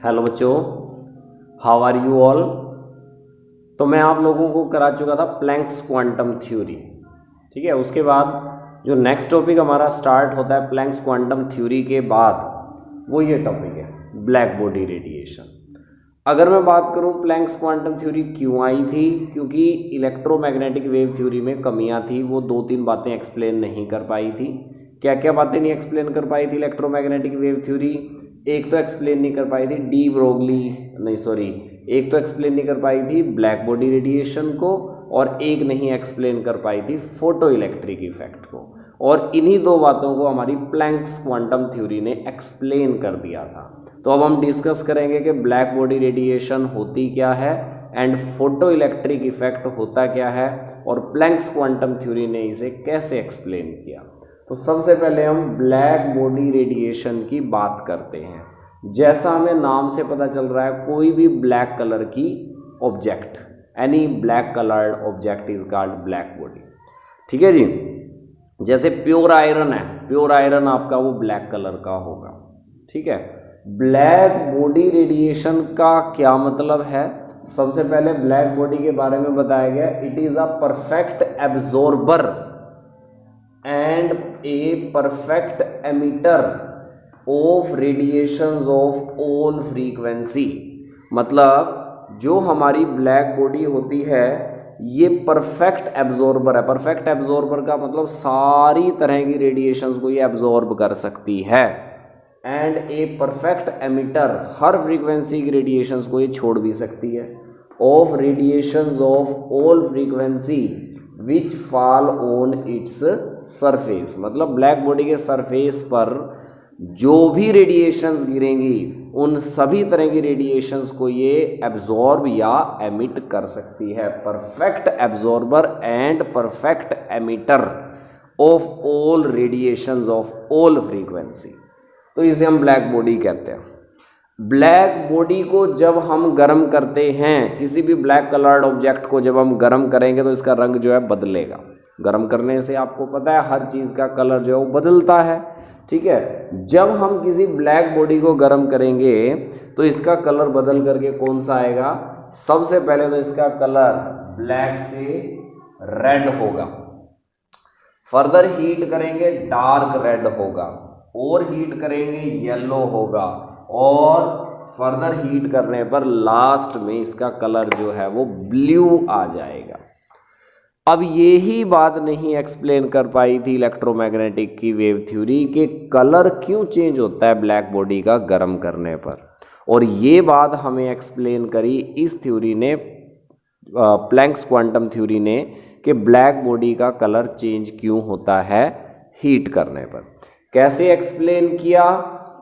Hello बच्चों, how are you all. तो मैं आप लोगों को करा चुका था प्लैंक्स क्वांटम थ्योरी। ठीक है, उसके बाद जो नेक्स्ट टॉपिक हमारा स्टार्ट होता है प्लैंक्स क्वांटम थ्योरी के बाद, वो ये टॉपिक है ब्लैक बॉडी रेडिएशन। अगर मैं बात करूं प्लैंक्स क्वांटम थ्योरी क्यों आई थी, क्योंकि इलेक्ट्रोमैग्नेटिक वेव थ्योरी में कमियां थी, वो 2-3 बातें एक्सप्लेन नहीं कर पाई थी। क्या क्या बातें नहीं एक्सप्लेन कर पाई थी इलेक्ट्रोमैग्नेटिक वेव थ्योरी? एक तो एक्सप्लेन नहीं कर पाई थी एक तो एक्सप्लेन नहीं कर पाई थी ब्लैक बॉडी रेडिएशन को, और एक नहीं एक्सप्लेन कर पाई थी फोटो इलेक्ट्रिक इफेक्ट को। और इन्हीं दो बातों को हमारी प्लैंक्स क्वांटम थ्योरी ने एक्सप्लेन कर दिया था। तो अब हम डिस्कस करेंगे कि ब्लैक बॉडी रेडिएशन होती क्या है एंड फोटो इलेक्ट्रिक इफेक्ट होता क्या है, और प्लैंक्स क्वांटम थ्योरी ने इसे कैसे एक्सप्लेन किया। तो सबसे पहले हम ब्लैक बॉडी रेडिएशन की बात करते हैं। जैसा हमें नाम से पता चल रहा है, कोई भी ब्लैक कलर की object, any black coloured object is called black body. ठीक है जी। जैसे प्योर आयरन है, प्योर आयरन आपका वो ब्लैक कलर का होगा। ठीक है। ब्लैक बॉडी रेडिएशन का क्या मतलब है? सबसे पहले ब्लैक बॉडी के बारे में बताया गया, it is a perfect absorber and a perfect emitter of radiations of all frequency. मतलब जो हमारी ब्लैक बॉडी होती है ये परफेक्ट एब्जॉर्बर है। परफेक्ट एब्जॉर्बर का मतलब सारी तरह की रेडिएशंस को ये एब्जॉर्ब कर सकती है, and a perfect emitter, her frequency की रेडिएशंस को ये छोड़ भी सकती है, of radiations of all frequency which fall on its surface. मतलब ब्लैक बॉडी के सरफेस पर जो भी रेडिएशंस गिरेंगी उन सभी तरह की रेडिएशंस को ये एब्जॉर्ब या एमिट कर सकती है। Perfect absorber and perfect emitter of all radiations of all frequency. तो इसे हम ब्लैक बॉडी कहते हैं। ब्लैक बॉडी को जब हम गर्म करते हैं, किसी भी ब्लैक कलर्ड ऑब्जेक्ट को जब हम गर्म करेंगे तो इसका रंग जो है बदलेगा। गर्म करने से आपको पता है हर चीज़ का कलर जो है वो बदलता है। ठीक है। जब हम किसी ब्लैक बॉडी को गर्म करेंगे तो इसका कलर बदल करके कौन सा आएगा? सबसे पहले तो इसका कलर ब्लैक से रेड होगा, फर्दर हीट करेंगे डार्क रेड होगा, और हीट करेंगे येलो होगा, और फर्दर हीट करने पर लास्ट में इसका कलर जो है वो ब्लू आ जाएगा। अब यही बात नहीं एक्सप्लेन कर पाई थी इलेक्ट्रोमैग्नेटिक की वेव थ्योरी के कलर क्यों चेंज होता है ब्लैक बॉडी का गर्म करने पर, और ये बात हमें एक्सप्लेन करी इस थ्योरी ने, प्लैंक्स क्वांटम थ्योरी ने, कि ब्लैक बॉडी का कलर चेंज क्यों होता है हीट करने पर। कैसे एक्सप्लेन किया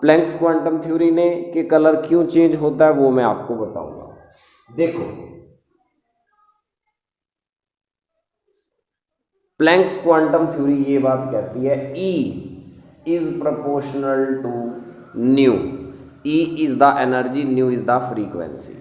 प्लैंक्स क्वांटम थ्योरी ने कि कलर क्यों चेंज होता है, वो मैं आपको बताऊंगा। देखो, प्लैंक्स क्वांटम थ्योरी ये बात कहती है E is proportional to nu. E is the energy, nu is the frequency.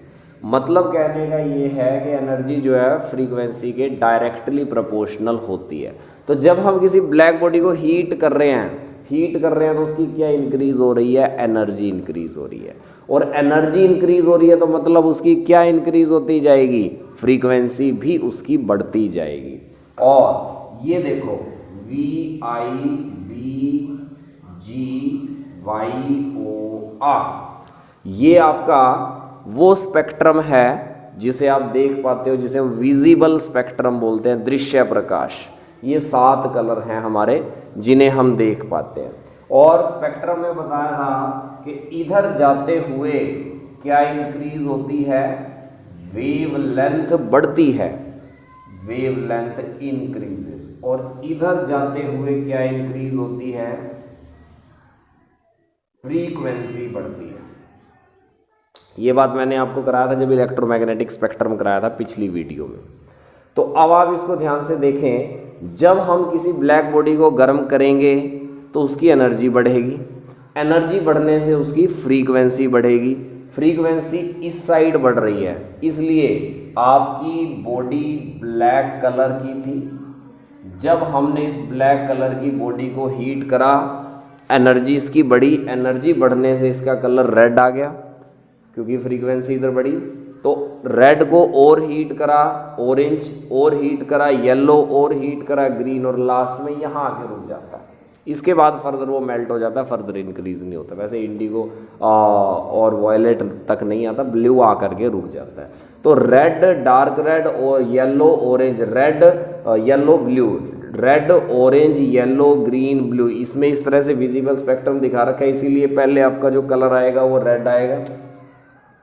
मतलब कहने का ये है कि एनर्जी जो है फ्रीक्वेंसी के डायरेक्टली प्रोपोर्शनल होती है। तो जब हम किसी ब्लैक बॉडी को हीट कर रहे हैं तो उसकी क्या इंक्रीज हो रही है? एनर्जी इंक्रीज हो रही है। और एनर्जी इंक्रीज हो रही है तो मतलब उसकी क्या इंक्रीज होती जाएगी? फ्रीक्वेंसी भी उसकी बढ़ती जाएगी। और ये देखो VIBGYOR, ये आपका वो स्पेक्ट्रम है जिसे आप देख पाते हो, जिसे हम विजिबल स्पेक्ट्रम बोलते हैं, दृश्य प्रकाश। ये 7 कलर हैं हमारे जिन्हें हम देख पाते हैं। और स्पेक्ट्रम में बताया था कि इधर जाते हुए क्या इंक्रीज होती है? वेव लेंथ बढ़ती है, वेव लेंथ इंक्रीजेस। और इधर जाते हुए क्या इंक्रीज होती है? फ्रीक्वेंसी बढ़ती है। ये बात मैंने आपको कराया था जब इलेक्ट्रोमैग्नेटिक स्पेक्ट्रम कराया था पिछली वीडियो में। तो अब आप इसको ध्यान से देखें, जब हम किसी ब्लैक बॉडी को गर्म करेंगे तो उसकी एनर्जी बढ़ेगी, एनर्जी बढ़ने से उसकी फ्रीक्वेंसी बढ़ेगी। फ्रीक्वेंसी इस साइड बढ़ रही है, इसलिए आपकी बॉडी ब्लैक कलर की थी। जब हमने इस ब्लैक कलर की बॉडी को हीट करा, एनर्जी इसकी बढ़ी, एनर्जी बढ़ने से इसका कलर रेड आ गया। क्योंकि फ्रीक्वेंसी इधर बढ़ी। तो रेड को और हीट करा, ऑरेंज और हीट करा, येलो और हीट करा, ग्रीन, और लास्ट में यहाँ आके रुक जाता है। इसके बाद फर्दर वो मेल्ट हो जाता है, फर्दर इंक्रीज नहीं होता। वैसे इंडिगो और वॉयलेट तक नहीं आता, ब्लू आकर के रुक जाता है। तो रेड, डार्क रेड और yellow orange, red yellow blue, red orange yellow green blue, इसमें इस तरह से विजिबल स्पेक्ट्रम दिखा रखा है। इसीलिए पहले आपका जो कलर आएगा वो रेड आएगा,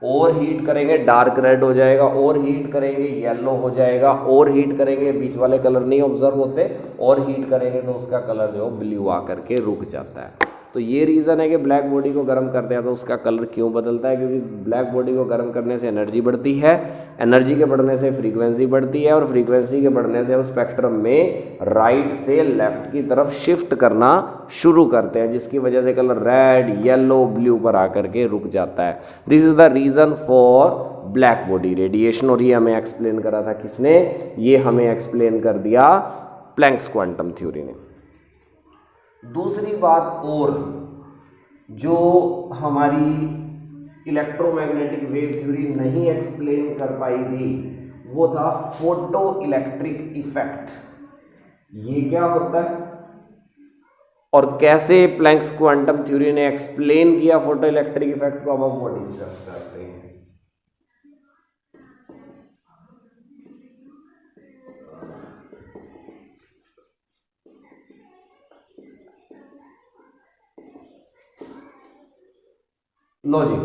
और हीट करेंगे डार्क रेड हो जाएगा, और हीट करेंगे येलो हो जाएगा, और हीट करेंगे, बीच वाले कलर नहीं ऑब्जर्व होते, और हीट करेंगे तो उसका कलर जो ब्लू आकर के रुक जाता है। तो ये रीज़न है कि ब्लैक बॉडी को गर्म करते हैं तो उसका कलर क्यों बदलता है, क्योंकि ब्लैक बॉडी को गर्म करने से एनर्जी बढ़ती है, एनर्जी के बढ़ने से फ्रीक्वेंसी बढ़ती है, और फ्रीक्वेंसी के बढ़ने से हम स्पेक्ट्रम में राइट से लेफ्ट की तरफ शिफ्ट करना शुरू करते हैं, जिसकी वजह से कलर रेड येलो ब्लू पर आकर के रुक जाता है। This is the reason for black body radiation. और ये हमें एक्सप्लेन करा था किसने, ये हमें एक्सप्लेन कर दिया प्लैंक्स क्वांटम थ्योरी ने। दूसरी बात और जो हमारी इलेक्ट्रोमैग्नेटिक वेव थ्योरी नहीं एक्सप्लेन कर पाई थी वो था फोटो इलेक्ट्रिक इफेक्ट। ये क्या होता है और कैसे प्लैंक्स क्वांटम थ्योरी ने एक्सप्लेन किया फोटो इलेक्ट्रिक इफेक्ट को, अब हम वो डिस्कस करते हैं। लो जी,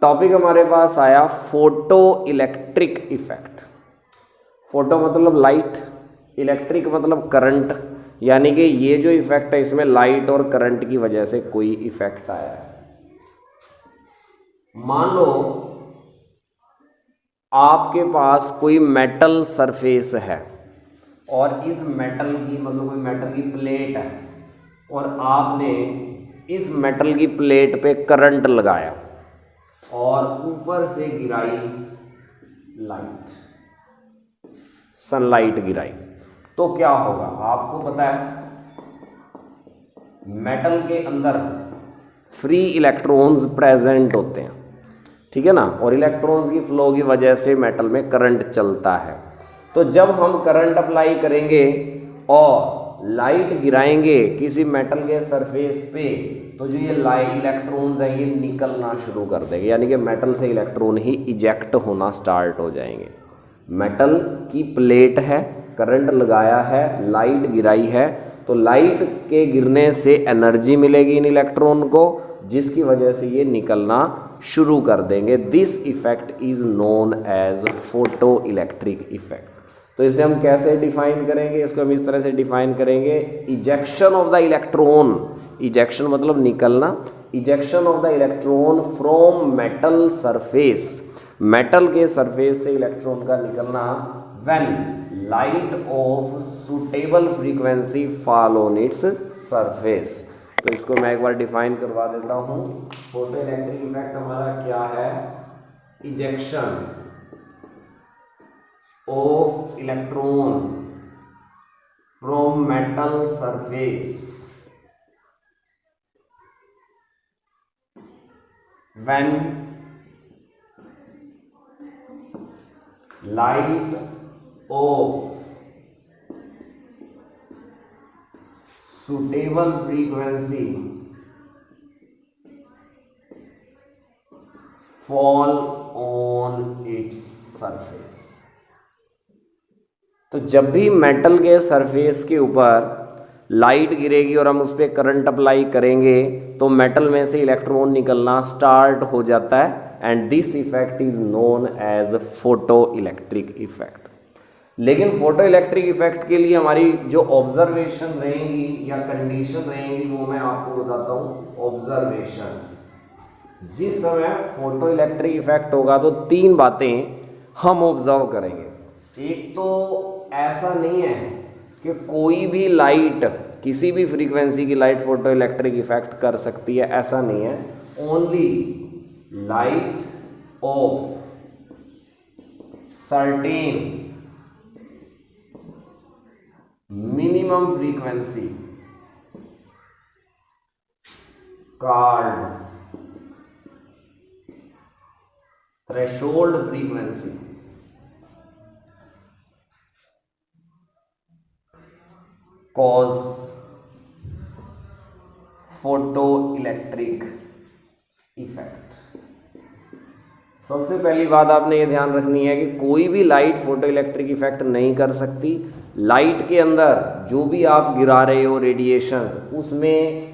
टॉपिक हमारे पास आया फोटो इलेक्ट्रिक इफेक्ट। फोटो मतलब लाइट, इलेक्ट्रिक मतलब करंट, यानी कि ये जो इफेक्ट है इसमें लाइट और करंट की वजह से कोई इफेक्ट आया है। मान लो आपके पास कोई मेटल सरफेस है और इस मेटल की मतलब कोई मेटल की प्लेट है और आपने इस मेटल की प्लेट पे करंट लगाया और ऊपर से गिराई लाइट, सनलाइट गिराई, तो क्या होगा आपको पता है, मेटल के अंदर फ्री इलेक्ट्रॉन्स प्रेजेंट होते हैं, ठीक है ना, और इलेक्ट्रॉन्स की फ्लो की वजह से मेटल में करंट चलता है। तो जब हम करंट अप्लाई करेंगे और लाइट गिराएंगे किसी मेटल के सरफेस पे, तो जो ये इलेक्ट्रॉन्स हैं ये निकलना शुरू कर देंगे, यानी कि मेटल से इलेक्ट्रॉन ही इजेक्ट होना स्टार्ट हो जाएंगे। मेटल की प्लेट है, करंट लगाया है, लाइट गिराई है, तो लाइट के गिरने से एनर्जी मिलेगी इन इलेक्ट्रॉन को, जिसकी वजह से ये निकलना शुरू कर देंगे। This effect is known as photoelectric effect. तो इसे हम कैसे डिफाइन करेंगे, इसको हम इस तरह से डिफाइन करेंगे, ejection of the electron, ejection मतलब निकलना, ejection of the electron from metal surface, metal के सरफेस से इलेक्ट्रॉन का निकलना, when light of suitable frequency fall on its surface. तो इसको मैं एक बार डिफाइन करवा देता हूँ। फोटो इलेक्ट्रिक इफेक्ट हमारा क्या है, ejection of electron from metal surface when light of suitable frequency fall on its surface। तो जब भी मेटल के सरफेस के ऊपर लाइट गिरेगी और हम उस पर करंट अप्लाई करेंगे तो मेटल में से इलेक्ट्रॉन निकलना स्टार्ट हो जाता है, and this effect is known as photoelectric effect. लेकिन फोटो इलेक्ट्रिक इफेक्ट के लिए हमारी जो ऑब्जर्वेशन रहेंगी या कंडीशन रहेंगी वो मैं आपको बताता हूँ। ऑब्जर्वेशंस, जिस समय फोटो इलेक्ट्रिक इफेक्ट होगा तो तीन बातें हम ऑब्जर्व करेंगे। एक तो ऐसा नहीं है कि कोई भी लाइट, किसी भी फ्रीक्वेंसी की लाइट फोटो इलेक्ट्रिक इफेक्ट कर सकती है, ऐसा नहीं है। Only light of certain minimum frequency called threshold frequency cause photo electric effect. सबसे पहली बात आपने ये ध्यान रखनी है कि कोई भी लाइट फोटो इलेक्ट्रिक इफेक्ट नहीं कर सकती। लाइट के अंदर जो भी आप गिरा रहे हो रेडिएशंस, उसमें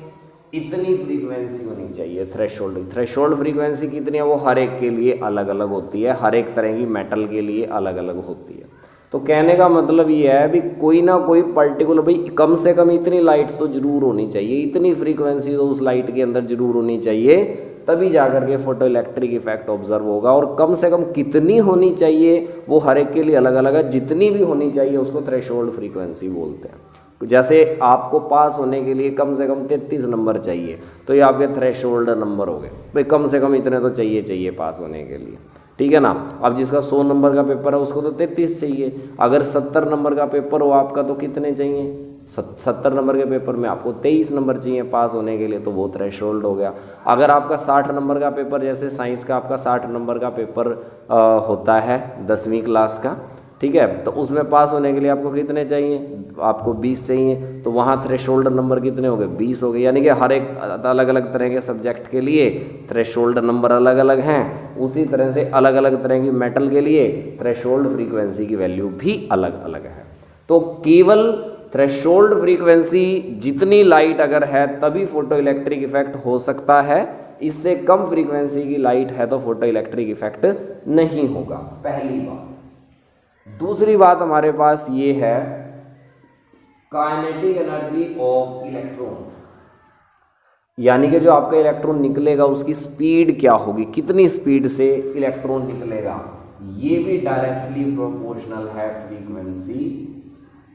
इतनी फ्रीक्वेंसी होनी चाहिए थ्रेशोल्ड फ्रीक्वेंसी कितनी है वो हर एक के लिए अलग अलग होती है, हर एक तरह की मेटल के लिए अलग अलग होती है। तो कहने का मतलब ये है भी कोई ना कोई पर्टिकुलर, भाई कम से कम इतनी लाइट तो जरूर होनी चाहिए, इतनी फ्रीक्वेंसी तो उस लाइट के अंदर जरूर होनी चाहिए, तभी जाकर के फोटो इलेक्ट्रिक इफेक्ट ऑब्जर्व होगा। और कम से कम कितनी होनी चाहिए वो हर एक के लिए अलग अलग है, जितनी भी होनी चाहिए उसको थ्रेशोल्ड फ्रीक्वेंसी बोलते हैं। जैसे आपको पास होने के लिए कम से कम 33 नंबर चाहिए, तो ये आपके थ्रेशोल्ड नंबर हो गए, भाई कम से कम इतने तो चाहिए पास होने के लिए, ठीक है ना। अब जिसका 100 नंबर का पेपर है उसको तो 33 चाहिए। अगर 70 नंबर का पेपर हो आपका तो कितने चाहिए? 70 नंबर के पेपर में आपको 23 नंबर चाहिए पास होने के लिए, तो वो थ्रेशोल्ड हो गया। अगर आपका 60 नंबर का पेपर, जैसे साइंस का आपका 60 नंबर का पेपर होता है 10वीं क्लास का, ठीक है, तो उसमें पास होने के लिए आपको कितने चाहिए? आपको 20 चाहिए, तो वहाँ थ्रेशोल्ड नंबर कितने हो गए? 20 हो गए। यानी कि हर एक अलग अलग तरह के सब्जेक्ट के लिए थ्रेशोल्ड नंबर अलग अलग हैं, उसी तरह से अलग अलग तरह की मेटल के लिए थ्रेशोल्ड फ्रीक्वेंसी की वैल्यू भी अलग अलग है। तो केवल थ्रेशोल्ड फ्रीक्वेंसी जितनी लाइट अगर है तभी फोटो इलेक्ट्रिक इफेक्ट हो सकता है, इससे कम फ्रीक्वेंसी की लाइट है तो फोटो इलेक्ट्रिक इफेक्ट नहीं होगा, पहली बात। दूसरी बात हमारे पास ये है काइनेटिक एनर्जी ऑफ इलेक्ट्रॉन, यानी कि जो आपका इलेक्ट्रॉन निकलेगा उसकी स्पीड क्या होगी, कितनी स्पीड से इलेक्ट्रॉन निकलेगा, ये भी डायरेक्टली प्रोपोर्शनल है फ्रीक्वेंसी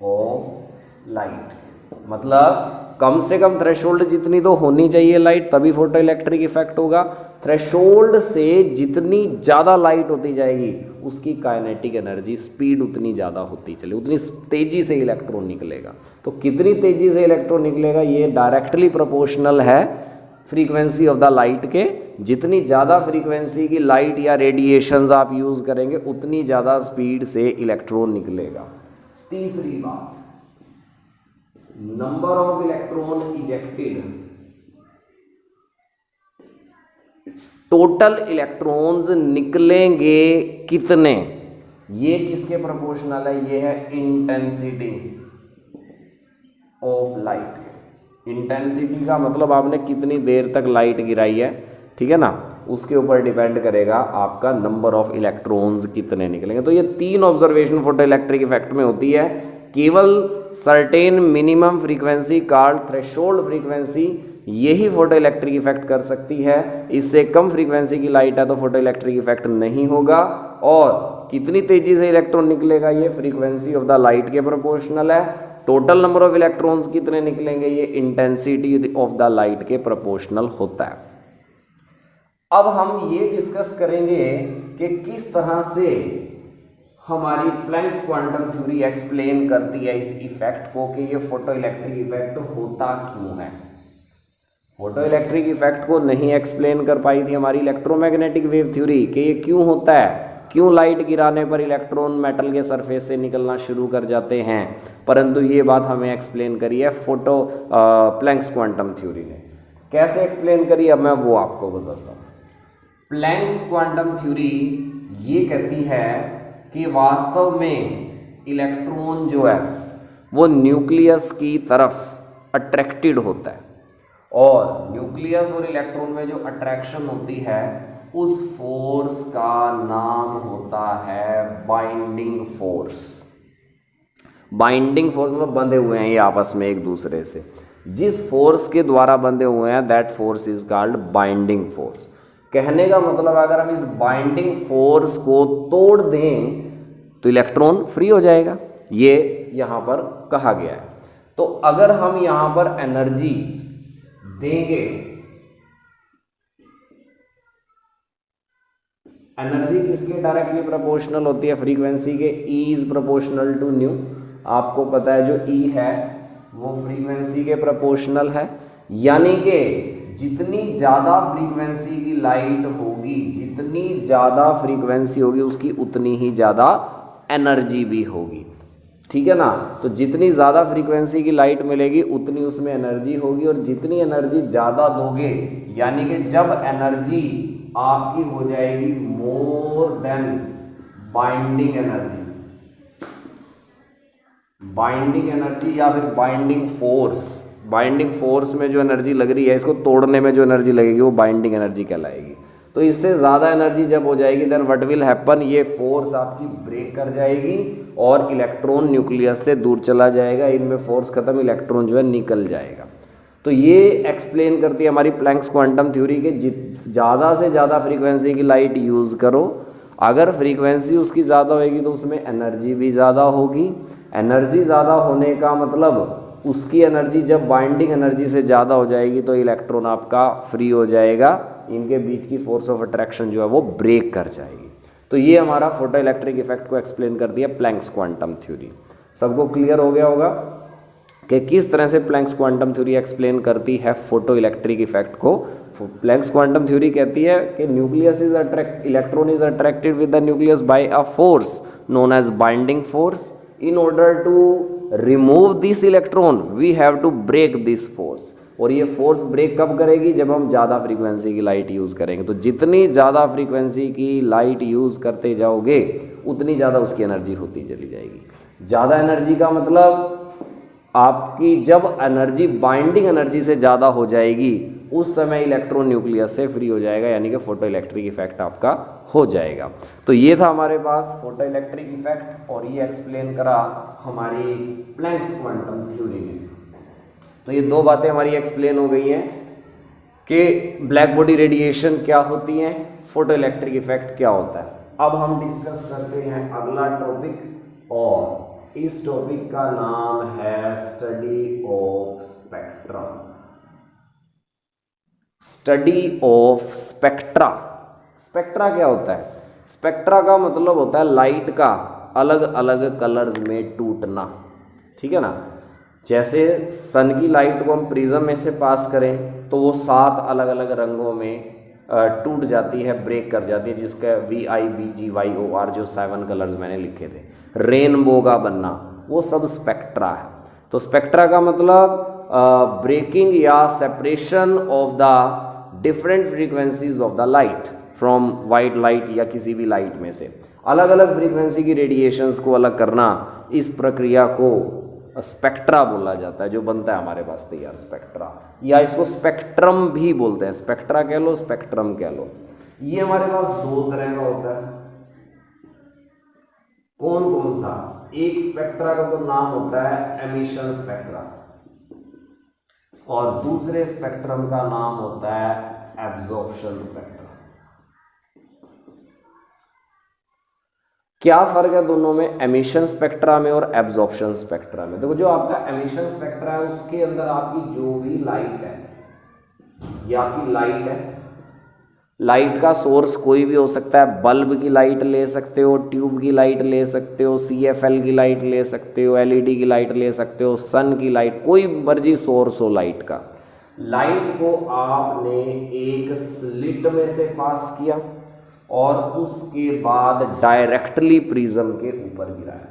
ऑफ लाइट। मतलब कम से कम थ्रेशोल्ड जितनी तो होनी चाहिए लाइट, तभी फोटो इलेक्ट्रिक इफेक्ट होगा। थ्रेशोल्ड से जितनी ज़्यादा लाइट होती जाएगी उसकी काइनेटिक एनर्जी स्पीड उतनी ज़्यादा होती चले, उतनी तेज़ी से इलेक्ट्रॉन निकलेगा। तो कितनी तेज़ी से इलेक्ट्रॉन निकलेगा ये डायरेक्टली प्रोपोर्शनल है फ्रीक्वेंसी ऑफ द लाइट के। जितनी ज़्यादा फ्रीक्वेंसी की लाइट या रेडिएशंस आप यूज़ करेंगे उतनी ज़्यादा स्पीड से इलेक्ट्रॉन निकलेगा। तीसरी बात, number of electron ejected, total electrons निकलेंगे कितने, ये किसके प्रोपोर्शनल है? ये है इंटेंसिटी ऑफ लाइट। इंटेंसिटी का मतलब आपने कितनी देर तक लाइट गिराई है, ठीक है ना, उसके ऊपर डिपेंड करेगा आपका नंबर ऑफ इलेक्ट्रॉन्स कितने निकलेंगे। तो ये 3 ऑब्जर्वेशन फोटो इलेक्ट्रिक इफेक्ट में होती है। केवल certain minimum frequency called threshold frequency, यही फोटो इलेक्ट्रिक इफेक्ट कर सकती है। इससे कम फ्रीक्वेंसी की लाइट है तो फोटो इलेक्ट्रिक इफेक्ट नहीं होगा। और कितनी तेजी से इलेक्ट्रॉन निकलेगा ये फ्रीक्वेंसी ऑफ द लाइट के प्रोपोर्शनल है। टोटल नंबर ऑफ इलेक्ट्रॉन्स कितने निकलेंगे ये इंटेंसिटी ऑफ द लाइट के प्रोपोर्शनल होता है। अब हम ये डिस्कस करेंगे कि किस तरह से हमारी प्लैंक्स क्वांटम थ्योरी एक्सप्लेन करती है इस इफेक्ट को कि ये फोटो इलेक्ट्रिक इफेक्ट होता क्यों है। फोटो इलेक्ट्रिक इफेक्ट को नहीं एक्सप्लेन कर पाई थी हमारी इलेक्ट्रोमैग्नेटिक वेव थ्योरी कि ये क्यों होता है, क्यों लाइट गिराने पर इलेक्ट्रॉन मेटल के सरफेस से निकलना शुरू कर जाते हैं, परंतु ये बात हमें एक्सप्लेन करी है प्लैंक्स क्वांटम थ्योरी ने। कैसे एक्सप्लेन करी अब मैं वो आपको बताता हूँ। प्लैंक्स क्वांटम थ्योरी ये कहती है कि वास्तव में इलेक्ट्रॉन जो है वो न्यूक्लियस की तरफ अट्रैक्टेड होता है, और न्यूक्लियस और इलेक्ट्रॉन में जो अट्रैक्शन होती है उस फोर्स का नाम होता है बाइंडिंग फोर्स। बाइंडिंग फोर्स मतलब बंधे हुए हैं ये आपस में एक दूसरे से, जिस फोर्स के द्वारा बंधे हुए हैं that force is called binding force. कहने का मतलब अगर हम इस बाइंडिंग फोर्स को तोड़ दें तो इलेक्ट्रॉन फ्री हो जाएगा, ये यहाँ पर कहा गया है। तो अगर हम यहाँ पर एनर्जी देंगे, एनर्जी किसके डायरेक्टली प्रोपोर्शनल होती है? फ्रीक्वेंसी के। E is proportional to nu, आपको पता है जो E है वो फ्रीक्वेंसी के प्रोपोर्शनल है। यानी कि जितनी ज़्यादा फ्रीक्वेंसी की लाइट होगी, जितनी ज़्यादा फ्रीक्वेंसी होगी उसकी उतनी ही ज़्यादा एनर्जी भी होगी, ठीक है ना। तो जितनी ज़्यादा फ्रीक्वेंसी की लाइट मिलेगी उतनी उसमें एनर्जी होगी, और जितनी एनर्जी ज़्यादा दोगे, यानी कि जब एनर्जी आपकी हो जाएगी more than binding energy, binding energy या फिर बाइंडिंग फोर्स, बाइंडिंग फोर्स में जो एनर्जी लग रही है, इसको तोड़ने में जो एनर्जी लगेगी वो बाइंडिंग एनर्जी कहलाएगी। तो इससे ज़्यादा एनर्जी जब हो जाएगी देन व्हाट विल हैपन, ये फोर्स आपकी ब्रेक कर जाएगी और इलेक्ट्रॉन न्यूक्लियस से दूर चला जाएगा, इनमें फोर्स खत्म, इलेक्ट्रॉन जो है निकल जाएगा। तो ये एक्सप्लेन करती है हमारी प्लैंक्स क्वांटम थ्योरी के ज़्यादा से ज़्यादा फ्रीक्वेंसी की लाइट यूज़ करो, अगर फ्रीक्वेंसी उसकी ज़्यादा होगी तो उसमें एनर्जी भी ज़्यादा होगी। एनर्जी ज़्यादा होने का मतलब उसकी एनर्जी जब बाइंडिंग एनर्जी से ज़्यादा हो जाएगी तो इलेक्ट्रॉन आपका फ्री हो जाएगा, इनके बीच की फोर्स ऑफ अट्रैक्शन जो है वो ब्रेक कर जाएगी। तो ये हमारा फोटो इलेक्ट्रिक इफेक्ट को एक्सप्लेन कर दिया प्लैंक्स क्वांटम थ्योरी। सबको क्लियर हो गया होगा कि किस तरह से प्लैंक्स क्वांटम थ्योरी एक्सप्लेन करती है फोटो इलेक्ट्रिक इफेक्ट को। प्लैंक्स क्वांटम थ्योरी कहती है कि nucleus is electron is attracted with the nucleus by a force known as binding force. In order to remove this electron we have to break this force. और ये force break कब करेगी, जब हम ज़्यादा फ्रीक्वेंसी की लाइट यूज़ करेंगे। तो जितनी ज़्यादा फ्रीक्वेंसी की लाइट यूज़ करते जाओगे उतनी ज़्यादा उसकी एनर्जी होती चली जाएगी। ज़्यादा एनर्जी का मतलब आपकी जब एनर्जी बाइंडिंग एनर्जी से ज़्यादा हो जाएगी उस समय इलेक्ट्रॉन न्यूक्लियस से फ्री हो जाएगा, यानी कि फोटो इलेक्ट्रिक इफेक्ट आपका हो जाएगा। तो ये था हमारे पास फोटो इलेक्ट्रिक इफेक्ट, और ये एक्सप्लेन करा हमारी प्लैंक्स क्वांटम थ्योरी ने। तो ये दो बातें हमारी एक्सप्लेन हो गई हैं कि ब्लैक बॉडी रेडिएशन क्या होती है, फोटो इलेक्ट्रिक इफेक्ट क्या होता है। अब हम डिस्कस करते हैं अगला टॉपिक, और इस टॉपिक का नाम है study of spectrum. Study of spectra. Spectra क्या होता है? स्पेक्ट्रा का मतलब होता है लाइट का अलग अलग कलर्स में टूटना, ठीक है ना। जैसे सन की लाइट को हम प्रिज्म में से पास करें तो वो 7 अलग अलग रंगों में टूट जाती है, ब्रेक कर जाती है, जिसका VIBGYOR जो 7 कलर्स मैंने लिखे थे, रेनबो का बनना, वो सब स्पेक्ट्रा है। तो स्पेक्ट्रा का मतलब ब्रेकिंग या separation of the different frequencies of the light from white light या किसी भी लाइट में से अलग अलग फ्रीक्वेंसी की रेडिएशंस को अलग करना, इस प्रक्रिया को स्पेक्ट्रा बोला जाता है, जो बनता है हमारे पास तैयार स्पेक्ट्रा, या इसको स्पेक्ट्रम भी बोलते हैं। स्पेक्ट्रा कह लो, स्पेक्ट्रम कह लो। ये हमारे पास 2 तरह का होता है। कौन कौन सा? एक स्पेक्ट्रा का तो नाम होता है एमिशन स्पेक्ट्रा, और दूसरे स्पेक्ट्रम का नाम होता है एब्जॉर्प्शन स्पेक्ट्रा। क्या फर्क है दोनों में, एमिशन स्पेक्ट्रा में और एब्जॉर्प्शन स्पेक्ट्रा में? देखो, जो आपका एमिशन स्पेक्ट्रा है उसके अंदर आपकी जो भी लाइट है, ये आपकी लाइट है, लाइट का सोर्स कोई भी हो सकता है। बल्ब की लाइट ले सकते हो, ट्यूब की लाइट ले सकते हो, CFL की लाइट ले सकते हो, LED की लाइट ले सकते हो, सन की लाइट, कोई मर्जी सोर्स हो लाइट का। लाइट को आपने एक स्लिट में से पास किया और उसके बाद डायरेक्टली प्रिज्म के ऊपर गिराया,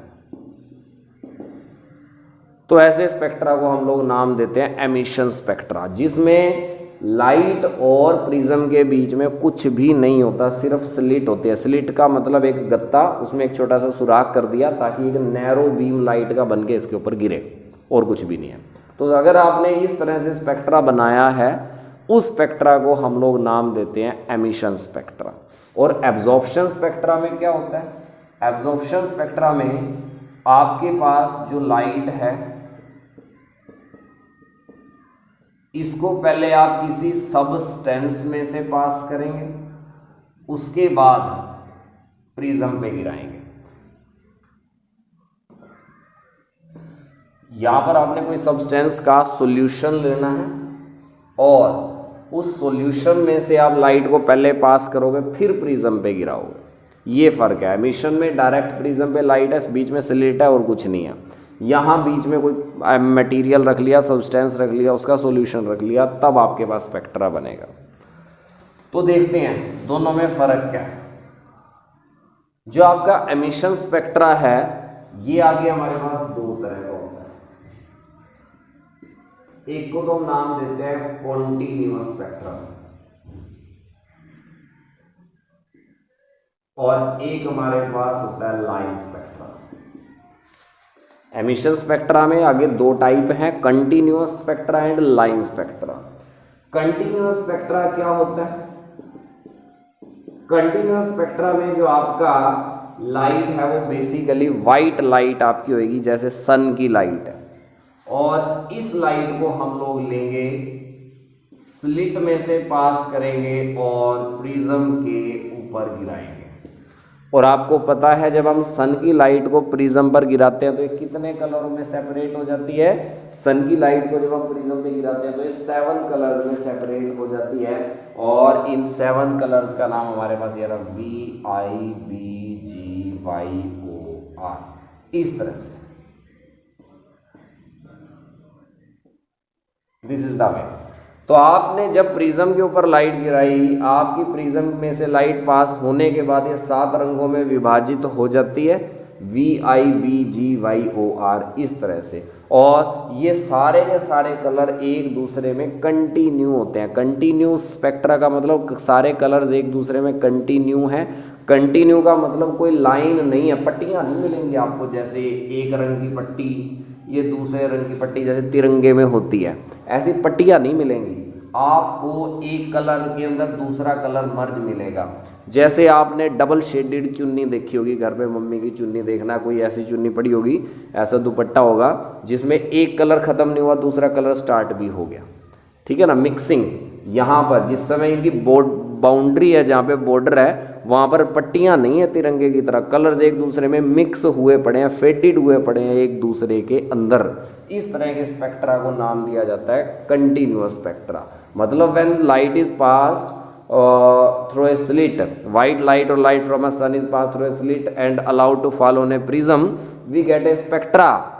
तो ऐसे स्पेक्ट्रा को हम लोग नाम देते हैं एमिशन स्पेक्ट्रा, जिसमें लाइट और प्रिज्म के बीच में कुछ भी नहीं होता, सिर्फ स्लिट होती है। स्लिट का मतलब एक गत्ता, उसमें एक छोटा सा सुराख कर दिया ताकि एक नैरो बीम लाइट का बन के इसके ऊपर गिरे, और कुछ भी नहीं है। तो अगर आपने इस तरह से स्पेक्ट्रा बनाया है, उस स्पेक्ट्रा को हम लोग नाम देते हैं एमिशन स्पेक्ट्रा। और एब्जॉर्प्शन स्पेक्ट्रा में क्या होता है? एब्जॉर्प्शन स्पेक्ट्रा में आपके पास जो लाइट है, इसको पहले आप किसी सबस्टेंस में से पास करेंगे, उसके बाद प्रिज्म पे गिराएंगे। यहां पर आपने कोई सब्सटेंस का सॉल्यूशन लेना है और उस सॉल्यूशन में से आप लाइट को पहले पास करोगे, फिर प्रिज्म पे गिराओगे। ये फर्क है। एमिशन में डायरेक्ट प्रिज्म पे लाइट है, बीच में स्लिट है और कुछ नहीं है। यहाँ बीच में कोई मटेरियल रख लिया, सब्सटेंस रख लिया, उसका सॉल्यूशन रख लिया, तब आपके पास स्पेक्ट्रा बनेगा। तो देखते हैं दोनों में फ़र्क क्या है। जो आपका एमिशन स्पेक्ट्रा है ये आगे हमारे पास दो तरह का होता है। एक को तो हम नाम देते हैं कॉन्टिन्यूअस स्पेक्ट्रा और एक हमारे पास होता है लाइन स्पेक्ट्रा। एमिशन स्पेक्ट्रा में आगे दो टाइप हैं, continuous spectra and line spectra. Continuous spectra क्या होता है? कंटिन्यूअस स्पेक्ट्रा में जो आपका लाइट है वो बेसिकली वाइट लाइट आपकी होगी, जैसे सन की लाइट है, और इस लाइट को हम लोग लेंगे, स्लिट में से पास करेंगे और प्रिज्म के ऊपर गिराएंगे। और आपको पता है जब हम सन की लाइट को प्रिज्म पर गिराते हैं तो ये कितने कलरों में सेपरेट हो जाती है? सन की लाइट को जब हम प्रिज्म पे गिराते हैं तो ये 7 कलर्स में सेपरेट हो जाती है, और इन 7 कलर्स का नाम हमारे पास ये रहा VIBGYOR, इस तरह से। This is the way. तो आपने जब प्रिज्म के ऊपर लाइट गिराई, आपकी प्रिज्म में से लाइट पास होने के बाद ये 7 रंगों में विभाजित हो जाती है, VIBGYOR, इस तरह से। और ये सारे के सारे कलर एक दूसरे में कंटिन्यू होते हैं। कंटिन्यू स्पेक्ट्रा का मतलब सारे कलर्स एक दूसरे में कंटिन्यू हैं। कंटिन्यू का मतलब कोई लाइन नहीं है, पट्टियाँ नहीं मिलेंगी आपको, जैसे एक रंग की पट्टी ये दूसरे रंग की पट्टी जैसे तिरंगे में होती है, ऐसी पट्टियाँ नहीं मिलेंगी आपको। एक कलर के अंदर दूसरा कलर मर्ज मिलेगा। जैसे आपने डबल शेडेड चुन्नी देखी होगी घर पे, मम्मी की चुन्नी देखना, कोई ऐसी चुन्नी पड़ी होगी, ऐसा दुपट्टा होगा जिसमें एक कलर ख़त्म नहीं हुआ दूसरा कलर स्टार्ट भी हो गया, ठीक है ना। मिक्सिंग यहाँ पर जिस समय इनकी बाउंड्री है, जहाँ पे बॉर्डर है, वहाँ पर पट्टियाँ नहीं है तिरंगे की तरह, कलर्स एक दूसरे में मिक्स हुए पड़े हैं, फेडेड हुए पड़े हैं एक दूसरे के अंदर। इस तरह के स्पेक्ट्रा को नाम दिया जाता है कंटिन्यूअस स्पेक्ट्रा। मतलब when light is passed through a slit, white light or light from a sun is passed through a slit and allowed to fall on a prism, we get a spectra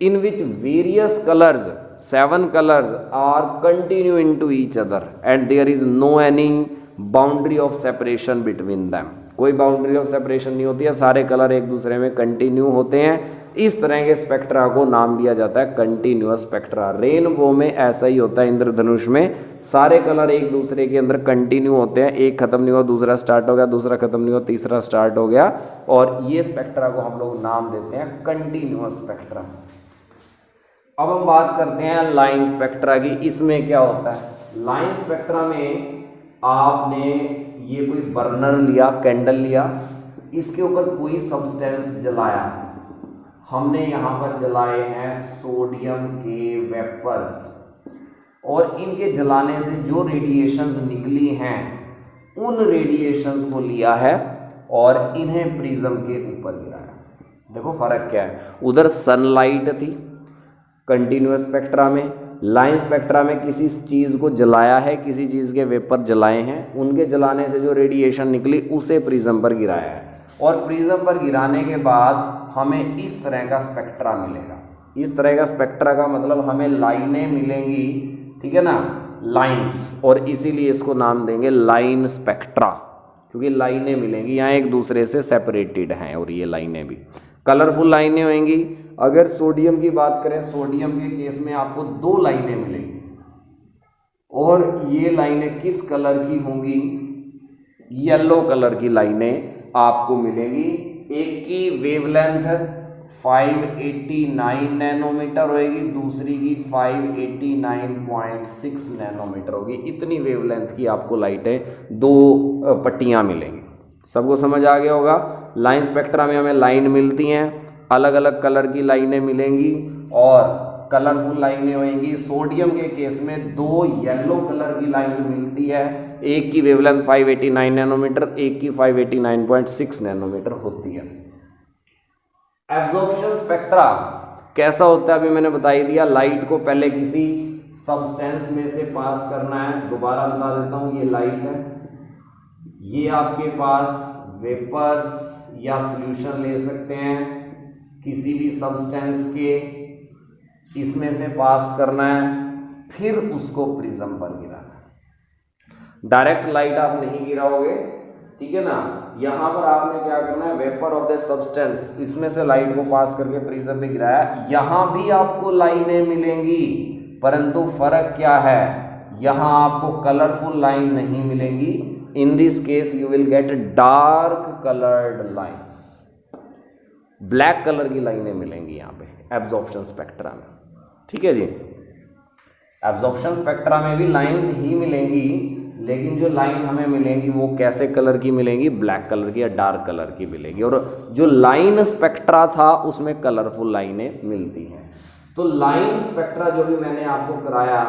in which various colors, 7 colors, are continue into each other and there is no any boundary of separation between them. कोई boundary of separation नहीं होती है, सारे colour एक दूसरे में continue होते हैं। इस तरह के स्पेक्ट्रा को नाम दिया जाता है कंटिन्यूअस स्पेक्ट्रा। रेनबो में ऐसा ही होता है, इंद्रधनुष में सारे कलर एक दूसरे के अंदर कंटिन्यू होते हैं, एक खत्म नहीं हुआ दूसरा स्टार्ट हो गया, दूसरा खत्म नहीं हुआ तीसरा स्टार्ट हो गया, और ये स्पेक्ट्रा को हम लोग नाम देते हैं कंटिन्यूअस स्पेक्ट्रा। अब हम बात करते हैं लाइन स्पेक्ट्रा की। इसमें क्या होता है? लाइन स्पेक्ट्रा में आपने ये कोई बर्नर लिया, कैंडल लिया, इसके ऊपर कोई सब्सटेंस जलाया, हमने यहाँ पर जलाए हैं सोडियम के वेपर्स, और इनके जलाने से जो रेडिएशंस निकली हैं उन रेडिएशंस को लिया है और इन्हें प्रिज्म के ऊपर गिराया। देखो फर्क क्या है, उधर सनलाइट थी कंटिन्यूअस स्पेक्ट्रा में, लाइन स्पेक्ट्रा में किसी चीज़ को जलाया है, किसी चीज़ के वेपर जलाए हैं, उनके जलाने से जो रेडिएशन निकली उसे प्रिज्म पर गिराया है, और प्रिज्म पर गिराने के बाद हमें इस तरह का स्पेक्ट्रा मिलेगा। इस तरह का स्पेक्ट्रा का मतलब हमें लाइनें मिलेंगी, ठीक है ना, लाइंस, और इसीलिए इसको नाम देंगे लाइन स्पेक्ट्रा, क्योंकि लाइनें मिलेंगी यहाँ एक दूसरे से सेपरेटेड हैं, और ये लाइनें भी कलरफुल लाइनें होंगी। अगर सोडियम की बात करें, सोडियम के केस में आपको 2 लाइनें मिलेंगी, और ये लाइनें किस कलर की होंगी? येलो कलर की लाइनें आपको मिलेंगी। एक की वेवलेंथ 589 नैनोमीटर होगी, दूसरी की 589.6 नैनोमीटर होगी। इतनी वेवलेंथ की आपको लाइटें 2 पट्टियाँ मिलेंगी। सबको समझ आ गया होगा। लाइन स्पेक्ट्रा में हमें लाइन मिलती हैं, अलग अलग कलर की लाइनें मिलेंगी और कलरफुल लाइनें होंगी। सोडियम के केस में 2 येलो कलर की लाइन मिलती है, एक की वेवलेंथ 589 नैनोमीटर, एक की 589.6 नैनोमीटर होती है। एब्जॉर्प्शन स्पेक्ट्रा कैसा होता है अभी मैंने बता ही दिया। लाइट को पहले किसी सब्सटेंस में से पास करना है। दोबारा बता देता हूँ, ये लाइट है, ये आपके पास वेपर्स या सॉल्यूशन ले सकते हैं, किसी भी सब्सटेंस के इसमें से पास करना है, फिर उसको प्रिज्म पर गिराना है। डायरेक्ट लाइट आप नहीं गिराओगे, ठीक है ना। यहां पर आपने क्या करना है, वेपर ऑफ द सब्सटेंस, इसमें से लाइट को पास करके प्रिज्म में गिराया। यहां भी आपको लाइनें मिलेंगी, परंतु फर्क क्या है, यहां आपको कलरफुल लाइन नहीं मिलेंगी। In this case you will get dark coloured lines, black colour की लाइनें मिलेंगी यहाँ पे एब्जॉर्प्शन स्पेक्ट्रा में, ठीक है जी। एब्जॉर्प्शन स्पेक्ट्रा में भी लाइन ही मिलेंगी, लेकिन जो लाइन हमें मिलेंगी वो कैसे कलर की मिलेंगी, ब्लैक कलर की या डार्क कलर की मिलेगी। और जो लाइन स्पेक्ट्रा था उसमें कलरफुल लाइनें मिलती हैं। तो लाइन स्पेक्ट्रा जो भी मैंने आपको कराया,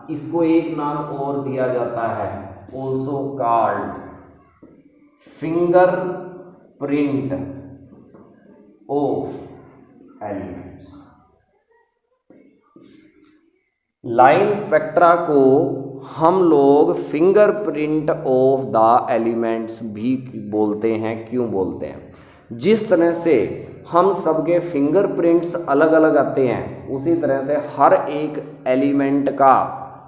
इसको एक नाम और दिया जाता है, also called finger print of elements. Line spectra को हम लोग फिंगरप्रिंट ऑफ द एलिमेंट्स भी बोलते हैं। क्यों बोलते हैं, जिस तरह से हम सबके फिंगरप्रिंट्स अलग अलग आते हैं, उसी तरह से हर एक एलिमेंट का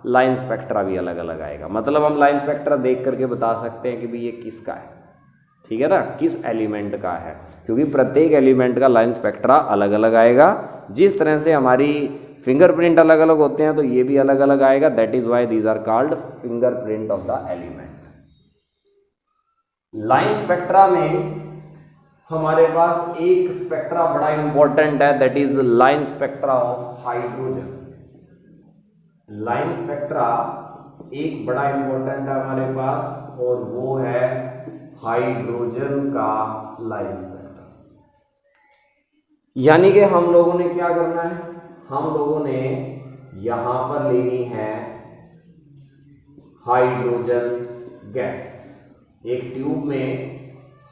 लाइन स्पेक्ट्रा भी अलग अलग आएगा। मतलब हम लाइन स्पेक्ट्रा देख करके बता सकते हैं कि भाई ये किसका है, ठीक है ना, किस एलिमेंट का है, क्योंकि प्रत्येक एलिमेंट का लाइन स्पेक्ट्रा अलग अलग आएगा। जिस तरह से हमारी फिंगरप्रिंट अलग अलग होते हैं, तो ये भी अलग अलग आएगा। That is why these are called fingerprint of the element. Line spectra में हमारे पास एक स्पेक्ट्रा बड़ा इंपॉर्टेंट है, that is line spectra of hydrogen. Line spectra एक बड़ा इंपॉर्टेंट है हमारे पास, और वो है हाइड्रोजन का लाइन स्पेक्ट्रा। यानी कि हम लोगों ने क्या करना है, हम लोगों ने यहां पर लेनी है हाइड्रोजन गैस। एक ट्यूब में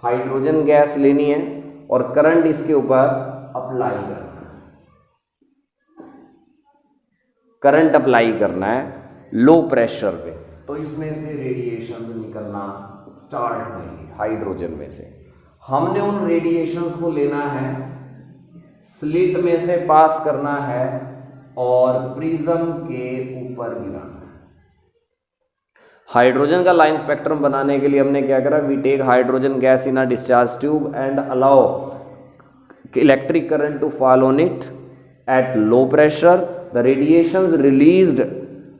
हाइड्रोजन गैस लेनी है और करंट इसके ऊपर अप्लाई करना है। करंट अप्लाई करना है लो प्रेशर पे, तो इसमें से रेडिएशन निकलना स्टार्ट होंगे हाइड्रोजन में से। हमने उन रेडिएशंस को लेना है, स्लिट में से पास करना है और प्रिज्म के ऊपर गिराना है। हाइड्रोजन का लाइन स्पेक्ट्रम बनाने के लिए हमने क्या करा, we take hydrogen gas in a discharge tube and allow electric current to fall on it at low pressure. The radiations released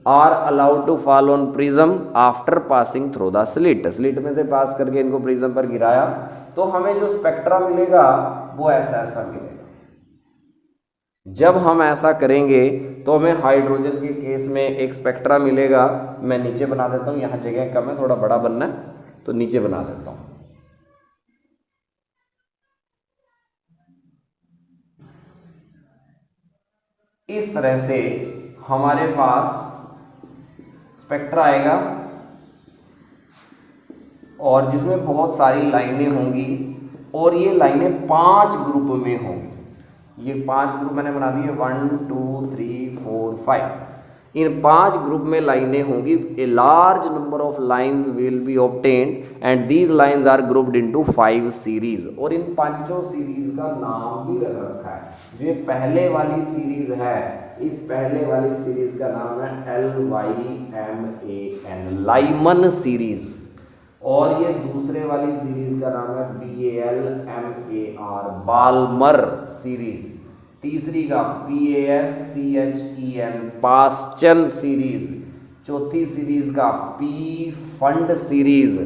are allowed to fall on prism after passing through the slit. Slit में से पास करके इनको prism पर गिराया, तो हमें जो spectra मिलेगा वो ऐसा ऐसा मिलेगा। जब हम ऐसा करेंगे तो हमें हाइड्रोजन के केस में एक स्पेक्ट्रा मिलेगा। मैं नीचे बना देता हूँ, यहाँ जगह कम है, थोड़ा बड़ा बनना है तो नीचे बना देता हूँ। इस तरह से हमारे पास स्पेक्ट्रा आएगा और जिसमें बहुत सारी लाइनें होंगी, और ये लाइनें 5 ग्रुप में होंगी। ये 5 ग्रुप मैंने बना दिए, 1 2 3 4 5। इन 5 ग्रुप में लाइनें होंगी। A large number of lines will be obtained and these lines are grouped into 5 series. और इन 5 सीरीज का नाम भी रख रखा है। जो ये पहले वाली सीरीज है, इस पहले वाली सीरीज का नाम है LYMAN, लाइमन सीरीज। और ये दूसरे वाली सीरीज का नाम है BALMAR, बाल्मर सीरीज। तीसरी का PASCHEN, पास्चन सीरीज। चौथी सीरीज का P Pfund series,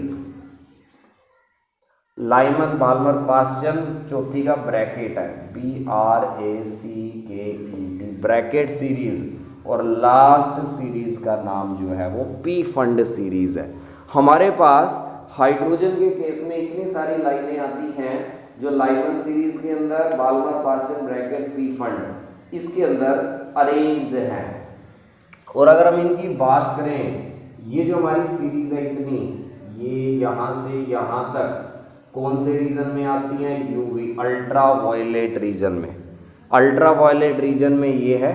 Lyman Balmer Paschen. चौथी का ब्रैकेट है BRACKET, ब्रैकेट सीरीज। और लास्ट सीरीज का नाम जो है वो P फंड सीरीज है। हमारे पास हाइड्रोजन के केस में इतनी सारी लाइनें आती हैं जो लाइमन सीरीज के अंदर, Balmer Paschen Brackett P Pfund इसके अंदर अरेंज्ड हैं। और अगर हम इनकी बात करें, ये जो हमारी सीरीज है इतनी, ये यहाँ से यहाँ तक कौन से रीजन में आती हैं, UV अल्ट्रा वायलेट रीजन में। अल्ट्रा वायलेट रीजन में ये है।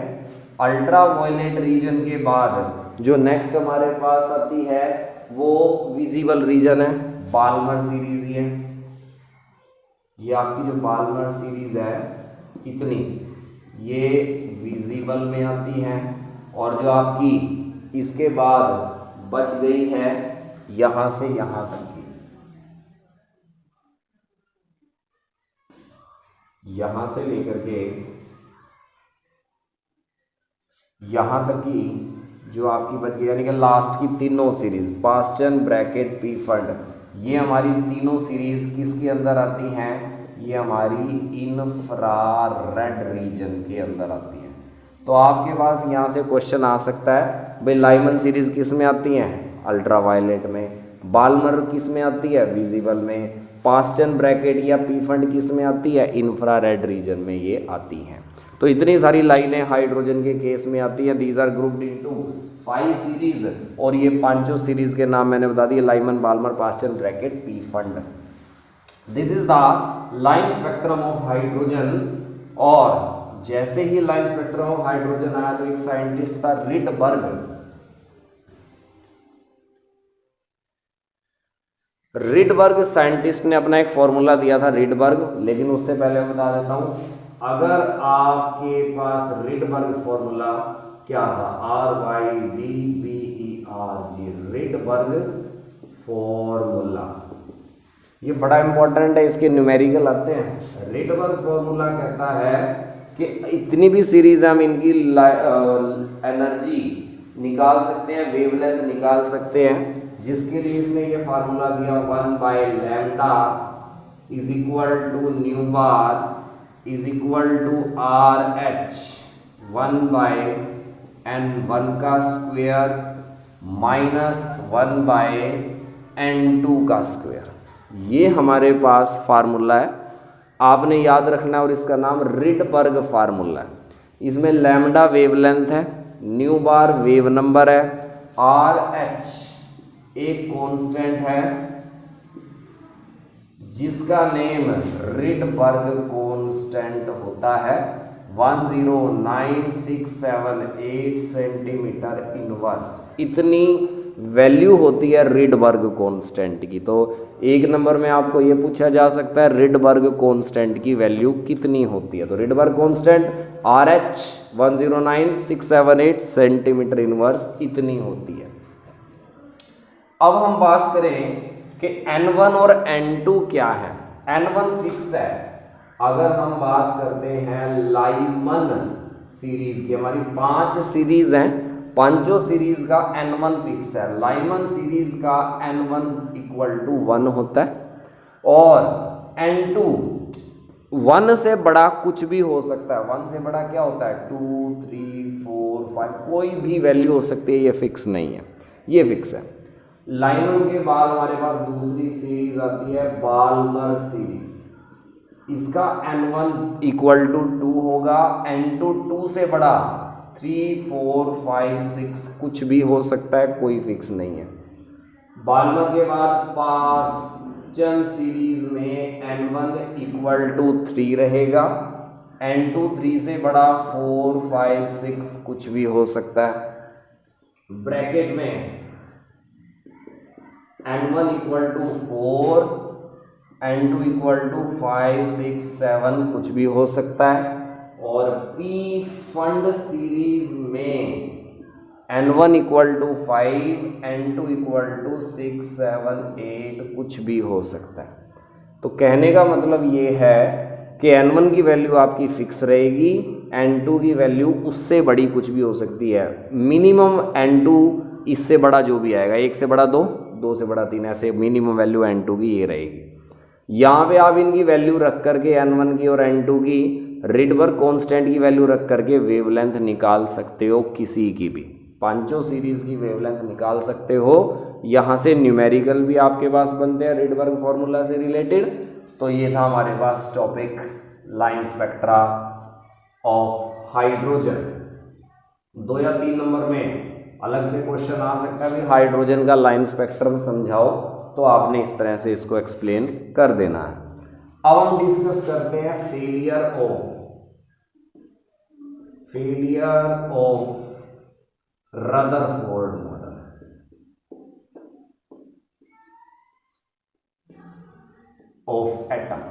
अल्ट्रा वायलेट रीजन के बाद जो नेक्स्ट हमारे पास आती है वो विजिबल रीजन है, बाल्मर सीरीज ही है। ये आपकी जो बाल्मर सीरीज है इतनी ये विजिबल में आती हैं, और जो आपकी इसके बाद बच गई है यहां से यहां तक की, यहां से लेकर के यहां तक की जो आपकी बच गई, यानी कि लास्ट की तीनों series Paschen Brackett P fund, ये हमारी तीनों सीरीज किसके अंदर आती हैं, ये हमारी इंफ्रारेड रीजन के अंदर आती है। तो आपके पास यहाँ से क्वेश्चन आ सकता है, भाई लाइमन सीरीज किस में आती हैं, अल्ट्रावायलेट में, बाल्मर किस में आती है, विजिबल में, पास्चन ब्रैकेट या पी फंड किस में आती है, इंफ्रारेड रीजन में ये आती हैं। तो इतनी सारी लाइनें हाइड्रोजन के केस में आती हैं। These are grouped into 5 series, और ये पांचों सीरीज के नाम मैंने बता दिए, Lyman, Balmer, Paschen Brackett, P Pfund. This is the line spectrum of hydrogen. और जैसे ही लाइन स्पेक्ट्रम ऑफ हाइड्रोजन आया तो एक साइंटिस्ट था रिडबर्ग साइंटिस्ट ने अपना एक फॉर्मूला दिया था रिडबर्ग, लेकिन उससे पहले मैं बता देता हूं, अगर आपके पास रिडबर्ग फॉर्मूला क्या था, RYDBERG, रिडबर्ग फॉर्मूला, ये बड़ा इंपॉर्टेंट है, इसके न्यूमेरिकल आते हैं। रिडबर्ग फॉर्मूला कहता है कि इतनी भी सीरीज हम इनकी एनर्जी निकाल सकते हैं, वेवलेंथ निकाल सकते हैं, जिसके लिए इसने ये फार्मूला दिया 1/λ is equal to nu bar is equal to RH 1/n1 का स्क्वायर माइनस 1/n2 का स्क्वायर। ये हमारे पास फार्मूला है, आपने याद रखना है, और इसका नाम रिडबर्ग फार्मूला है। इसमें लैम्डा वेवलेंथ है, न्यू बार वेव नंबर है, RH एक कांस्टेंट है जिसका नेम रिडबर्ग कांस्टेंट होता है, 109,678 सेंटीमीटर इनवर्स, इतनी वैल्यू होती है रिडबर्ग कांस्टेंट की। तो एक नंबर में आपको ये पूछा जा सकता है रिडबर्ग कांस्टेंट की वैल्यू कितनी होती है। तो Rydberg constant RH 109,678 centimetre inverse इतनी होती है। अब हम बात करें कि N1 और N2 क्या है। N1 फिक्स है। अगर हम बात करते हैं लाइमन सीरीज की, हमारी 5 सीरीज हैं, पांचों सीरीज का N1 फिक्स है। लाइमन सीरीज का N1 इक्वल टू 1 होता है, और N2 1 से बड़ा कुछ भी हो सकता है। 1 से बड़ा क्या होता है, 2, 3, 4, 5, कोई भी वैल्यू हो सकती है, ये फिक्स नहीं है, ये फिक्स है। लाइमन के बाद हमारे पास दूसरी सीरीज आती है बाल्मर सीरीज, इसका N1 इक्वल टू 2 होगा, N2 2 से बड़ा 3, 4, 5, 6 कुछ भी हो सकता है, कोई फिक्स नहीं है। बाल्मर के बाद पास्चन सीरीज में N1 इक्वल टू 3 रहेगा, N2 3 से बड़ा 4, 5, 6 कुछ भी हो सकता है। ब्रैकेट में N1 equal to 4, N2 equal to 5, 6, 7 कुछ भी हो सकता है। और पी फंड सीरीज में N1 equal to 5, N2 equal to 6, 7, 8 कुछ भी हो सकता है। तो कहने का मतलब ये है कि N1 की वैल्यू आपकी फिक्स रहेगी, N2 की वैल्यू उससे बड़ी कुछ भी हो सकती है। मिनिमम N2 इससे बड़ा जो भी आएगा, 1 से बड़ा 2, 2 से बड़ा 3, ऐसे मिनिमम वैल्यू N2 की ये रहेगी। यहाँ पे आप इनकी वैल्यू रख करके N1 की और N2 की, रिडबर्ग कांस्टेंट की वैल्यू रख करके वेवलेंथ निकाल सकते हो, किसी की भी पांचों सीरीज की वेवलेंथ निकाल सकते हो। यहाँ से न्यूमेरिकल भी आपके पास बनते हैं रिडबर्ग फॉर्मूला से रिलेटेड। तो ये था हमारे पास topic line spectra of hydrogen. 2 या 3 नंबर में अलग से क्वेश्चन आ सकता है, भाई हाइड्रोजन का लाइन स्पेक्ट्रम समझाओ, तो आपने इस तरह से इसको एक्सप्लेन कर देना है। अब हम डिस्कस करते हैं failure of Rutherford model. Of atom.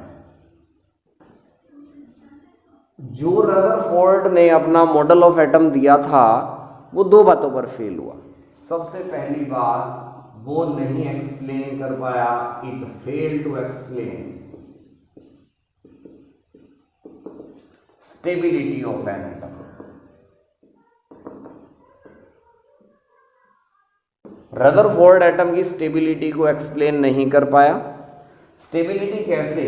जो रदरफोर्ड ने अपना मॉडल ऑफ एटम दिया था वो दो बातों पर फेल हुआ। सबसे पहली बात, वो नहीं एक्सप्लेन कर पाया, it fail to explain stability of an atom. Rutherford atom की स्टेबिलिटी को एक्सप्लेन नहीं कर पाया। स्टेबिलिटी कैसे?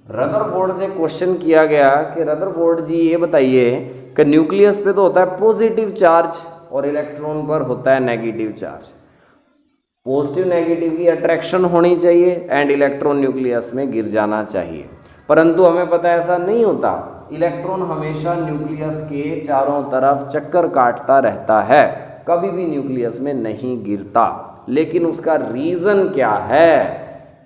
रदरफोर्ड से क्वेश्चन किया गया कि रदरफोर्ड जी ये बताइए कि न्यूक्लियस पे तो होता है पॉजिटिव चार्ज और इलेक्ट्रॉन पर होता है नेगेटिव चार्ज। पॉजिटिव नेगेटिव की अट्रैक्शन होनी चाहिए एंड इलेक्ट्रॉन न्यूक्लियस में गिर जाना चाहिए, परंतु हमें पता है ऐसा नहीं होता। इलेक्ट्रॉन हमेशा न्यूक्लियस के चारों तरफ चक्कर काटता रहता है, कभी भी न्यूक्लियस में नहीं गिरता। लेकिन उसका रीजन क्या है?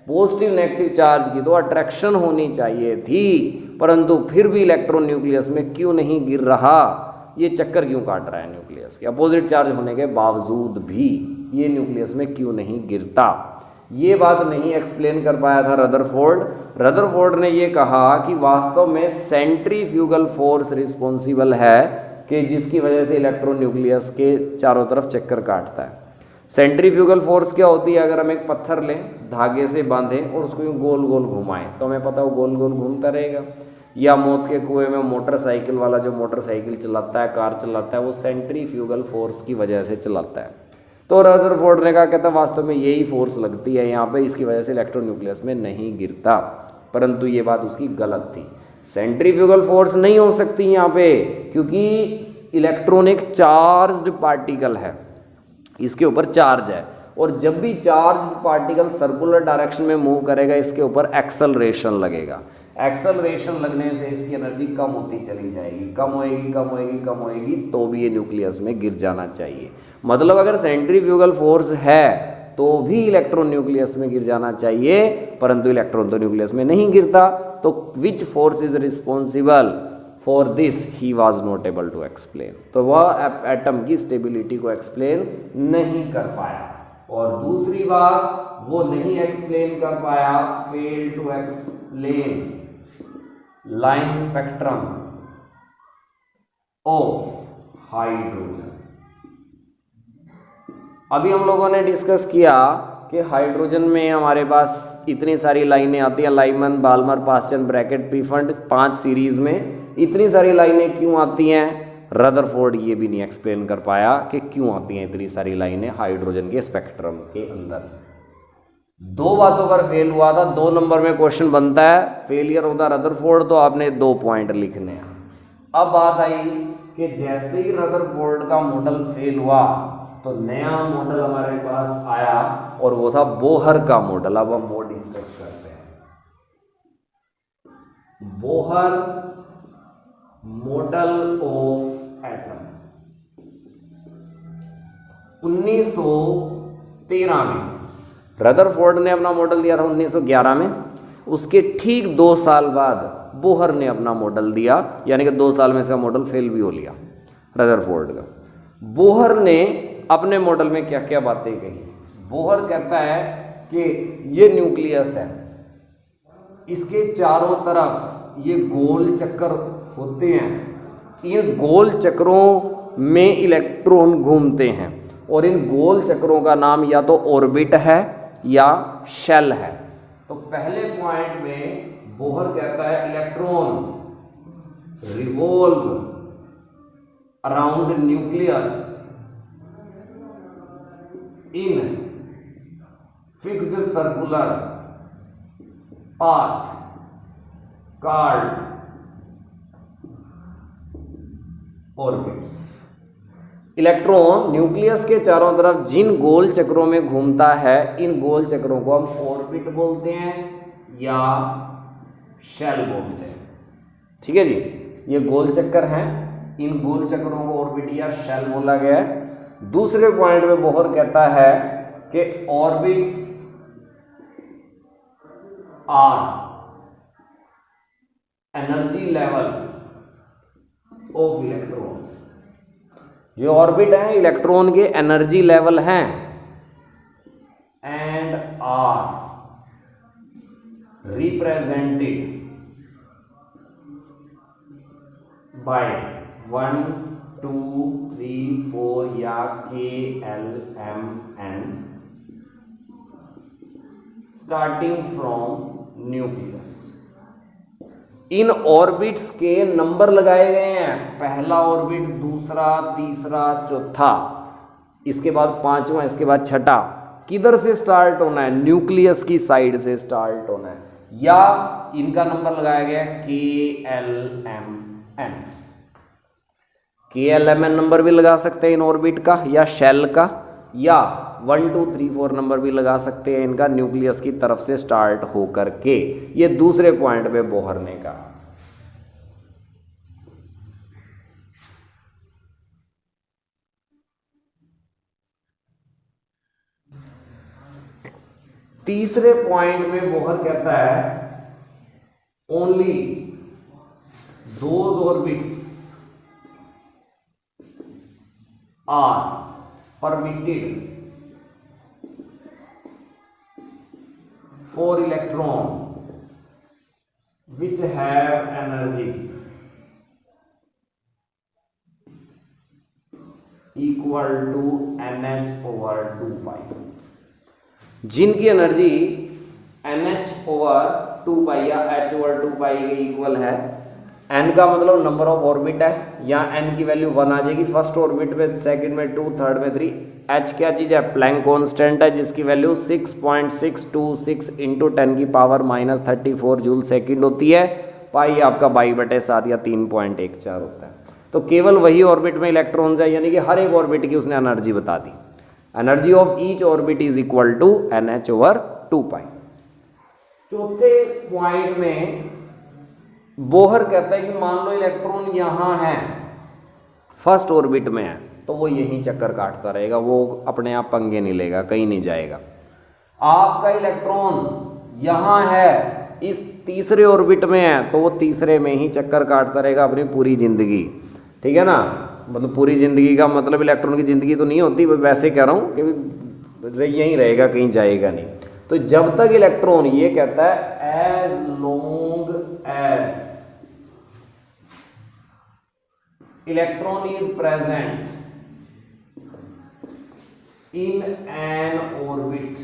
पॉजिटिव नेगेटिव चार्ज की तो अट्रैक्शन होनी चाहिए थी, परंतु फिर भी इलेक्ट्रॉन न्यूक्लियस में क्यों नहीं गिर रहा? ये चक्कर क्यों काट रहा है न्यूक्लियस के? अपोजिट चार्ज होने के बावजूद भी ये न्यूक्लियस में क्यों नहीं गिरता? ये बात नहीं एक्सप्लेन कर पाया था रदरफोर्ड। रदरफोर्ड ने ये कहा कि वास्तव में सेंट्रीफ्यूगल फोर्स रिस्पॉन्सिबल है कि जिसकी वजह से इलेक्ट्रॉन न्यूक्लियस के चारों तरफ चक्कर काटता है। सेंट्रीफ्यूगल फोर्स क्या होती है? अगर हम एक पत्थर लें, धागे से बांधें और उसको यूँ गोल गोल घुमाएं तो हमें पता है वो गोल गोल घूमता रहेगा। या मौत के कुएं में मोटरसाइकिल वाला जो मोटरसाइकिल चलाता है, कार चलाता है, वो सेंट्रीफ्यूगल फोर्स की वजह से चलाता है। तो रदरफोर्ड ने कहा, कहता वास्तव में यही फोर्स लगती है यहाँ पे, इसकी वजह से इलेक्ट्रॉन न्यूक्लियस में नहीं गिरता। परंतु ये बात उसकी गलत थी। सेंट्रीफ्यूगल फोर्स नहीं हो सकती यहाँ पे, क्योंकि इलेक्ट्रॉन एक चार्ज्ड पार्टिकल है, इसके ऊपर चार्ज है, और जब भी चार्ज पार्टिकल सर्कुलर डायरेक्शन में मूव करेगा इसके ऊपर एक्सेलरेशन लगेगा। एक्सेलरेशन लगने से इसकी एनर्जी कम होती चली जाएगी, कम होएगी कम होएगी कम होएगी, तो भी ये न्यूक्लियस में गिर जाना चाहिए। मतलब अगर सेंट्रीफ्यूगल फोर्स है तो भी इलेक्ट्रॉन न्यूक्लियस में गिर जाना चाहिए, परंतु इलेक्ट्रॉन तो न्यूक्लियस में नहीं गिरता। तो which force is responsible for this he was not able to explain. तो वह एटम की स्टेबिलिटी को एक्सप्लेन नहीं कर पाया। और दूसरी बात, वो नहीं एक्सप्लेन कर पाया, fail to explain line spectrum of hydrogen. अभी हम लोगों ने डिस्कस किया कि हाइड्रोजन में हमारे पास इतनी सारी लाइनें आती हैं, Lyman, Balmer, Paschen, Brackett, Pfund, 5 series में इतनी सारी लाइनें क्यों आती हैं? रदरफोर्ड ये भी नहीं एक्सप्लेन कर पाया कि क्यों आती हैं इतनी सारी लाइनें हाइड्रोजन के स्पेक्ट्रम के अंदर। 2 बातों पर फेल हुआ था। 2 नंबर में क्वेश्चन बनता है, फेलियर ऑफ द रदरफोर्ड, तो आपने 2 पॉइंट लिखने हैं। अब बात आई कि जैसे ही रदरफोर्ड का मॉडल फेल हुआ तो नया मॉडल हमारे पास आया और वो था बोहर का मॉडल। अब हम वो डिस्कस करते हैं। बोहर मॉडल ऑफ एटम 1913 में रदरफोर्ड ने अपना मॉडल दिया था 1911 में। उसके ठीक 2 साल बाद बोहर ने अपना मॉडल दिया, यानी कि 2 साल में इसका मॉडल फेल भी हो लिया रदरफोर्ड का। बोहर ने अपने मॉडल में क्या क्या बातें कही? बोहर कहता है कि ये न्यूक्लियस है, इसके चारों तरफ ये गोल चक्कर होते हैं, इन गोल चक्रों में इलेक्ट्रॉन घूमते हैं और इन गोल चक्रों का नाम या तो ऑर्बिट है या शेल है। तो पहले पॉइंट में बोहर कहता है electron revolve around nucleus in fixed circular path called orbits. Electron nucleus के चारों तरफ जिन गोल चक्रों में घूमता है, इन गोल चक्रों को हम ऑर्बिट बोलते हैं या शेल बोलते हैं। ठीक है जी, ये गोल चक्कर हैं, इन गोल चक्रों को ऑर्बिट या शेल बोला गया है। दूसरे पॉइंट में बोहर कहता है कि orbits are energy level of electron. जो ऑर्बिट है इलेक्ट्रॉन के एनर्जी लेवल हैं, एंड आर रिप्रेजेंटेड बाय 1 2 3 4 या K L M N starting from nucleus. इन ऑर्बिट्स के नंबर लगाए गए हैं, पहला ऑर्बिट, दूसरा, तीसरा, चौथा, इसके बाद पांचवा, इसके बाद छठा। किधर से स्टार्ट होना है? न्यूक्लियस की साइड से स्टार्ट होना है, या इनका नंबर लगाया गया KLMN। KLMN नंबर भी लगा सकते हैं इन ऑर्बिट का या शेल का, या 1 2 3 4 नंबर भी लगा सकते हैं इनका न्यूक्लियस की तरफ से स्टार्ट होकर के। ये दूसरे पॉइंट पे बोहर ने कहा। तीसरे पॉइंट में बोहर कहता है only those orbits are permitted for electron which have energy equal to NH over 2 pi। जिनकी एनर्जी NH over 2 pi या H over 2 pi के इक्वल है। N का मतलब नंबर ऑफ ऑर्बिट है, या N की वैल्यू 1 आ जाएगी फर्स्ट ऑर्बिट में, सेकंड में 2, थर्ड में 3। H क्या चीज़ है? प्लैंक कांस्टेंट है, जिसकी वैल्यू 6.626 इंटू 10 की पावर -34 जूल सेकंड होती है। पाई आपका 22/7 या 3.14 होता है। तो केवल वही ऑर्बिट में इलेक्ट्रॉन्स है, यानी कि हर एक ऑर्बिट की उसने एनर्जी बता दी। Energy of each orbit is equal to NH over 2 pi। चौथे पॉइंट में बोहर कहता है कि मान लो इलेक्ट्रॉन यहां है, फर्स्ट ऑर्बिट में है, तो वो यहीं चक्कर काटता रहेगा, वो अपने आप पंगे नहीं लेगा, कहीं नहीं जाएगा। आपका इलेक्ट्रॉन यहां है, इस तीसरे ऑर्बिट में है, तो वो तीसरे में ही चक्कर काटता रहेगा अपनी पूरी जिंदगी। ठीक है ना? मतलब पूरी जिंदगी का मतलब इलेक्ट्रॉन की जिंदगी तो नहीं होती, वैसे कह रहा हूं कि यहीं रहेगा, कहीं जाएगा नहीं। तो जब तक इलेक्ट्रॉन, ये कहता है as long as electron is present in an orbit,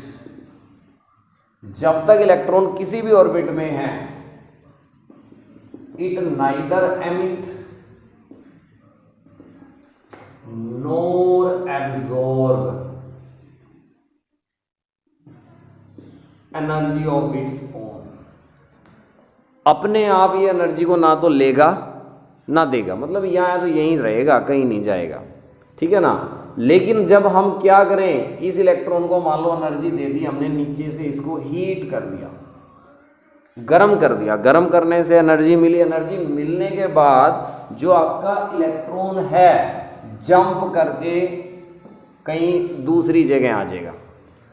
जब तक इलेक्ट्रॉन किसी भी ऑर्बिट में है, it neither emit nor absorb energy of its own. अपने आप ये एनर्जी को ना तो लेगा ना देगा, मतलब यहां तो यहीं रहेगा, कहीं नहीं जाएगा। ठीक है ना? लेकिन जब हम क्या करें, इस इलेक्ट्रॉन को मान लो एनर्जी दे दी हमने, नीचे से इसको हीट कर दिया, गर्म कर दिया, गर्म करने से एनर्जी मिली। एनर्जी मिलने के बाद जो आपका इलेक्ट्रॉन है जंप करके कहीं दूसरी जगह आ जाएगा।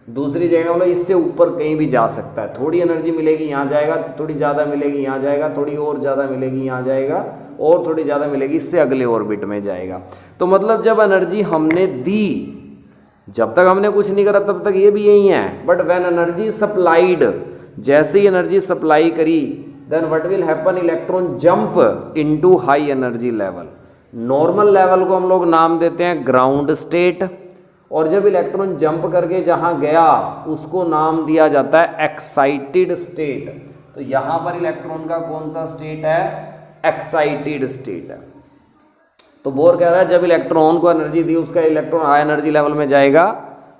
दूसरी जगह मतलब इससे ऊपर कहीं भी जा सकता है। थोड़ी एनर्जी मिलेगी यहाँ जाएगा, थोड़ी ज़्यादा मिलेगी यहाँ जाएगा, थोड़ी और ज़्यादा मिलेगी यहाँ जाएगा, और थोड़ी ज़्यादा मिलेगी इससे अगले ऑर्बिट में जाएगा। तो मतलब जब एनर्जी हमने दी, जब तक हमने कुछ नहीं करा तब तक ये भी यही है। बट व्हेन एनर्जी सप्लाइड, जैसे ही एनर्जी सप्लाई करी, then what will happen, electron jump into high energy level. Normal level को हम लोग नाम देते हैं ग्राउंड स्टेट, और जब इलेक्ट्रॉन जंप करके जहां गया उसको नाम दिया जाता है एक्साइटेड स्टेट। तो यहां पर इलेक्ट्रॉन का कौन सा स्टेट है? एक्साइटेड स्टेट है। तो बोर कह रहा है जब इलेक्ट्रॉन को एनर्जी दी, उसका इलेक्ट्रॉन हाई एनर्जी लेवल में जाएगा,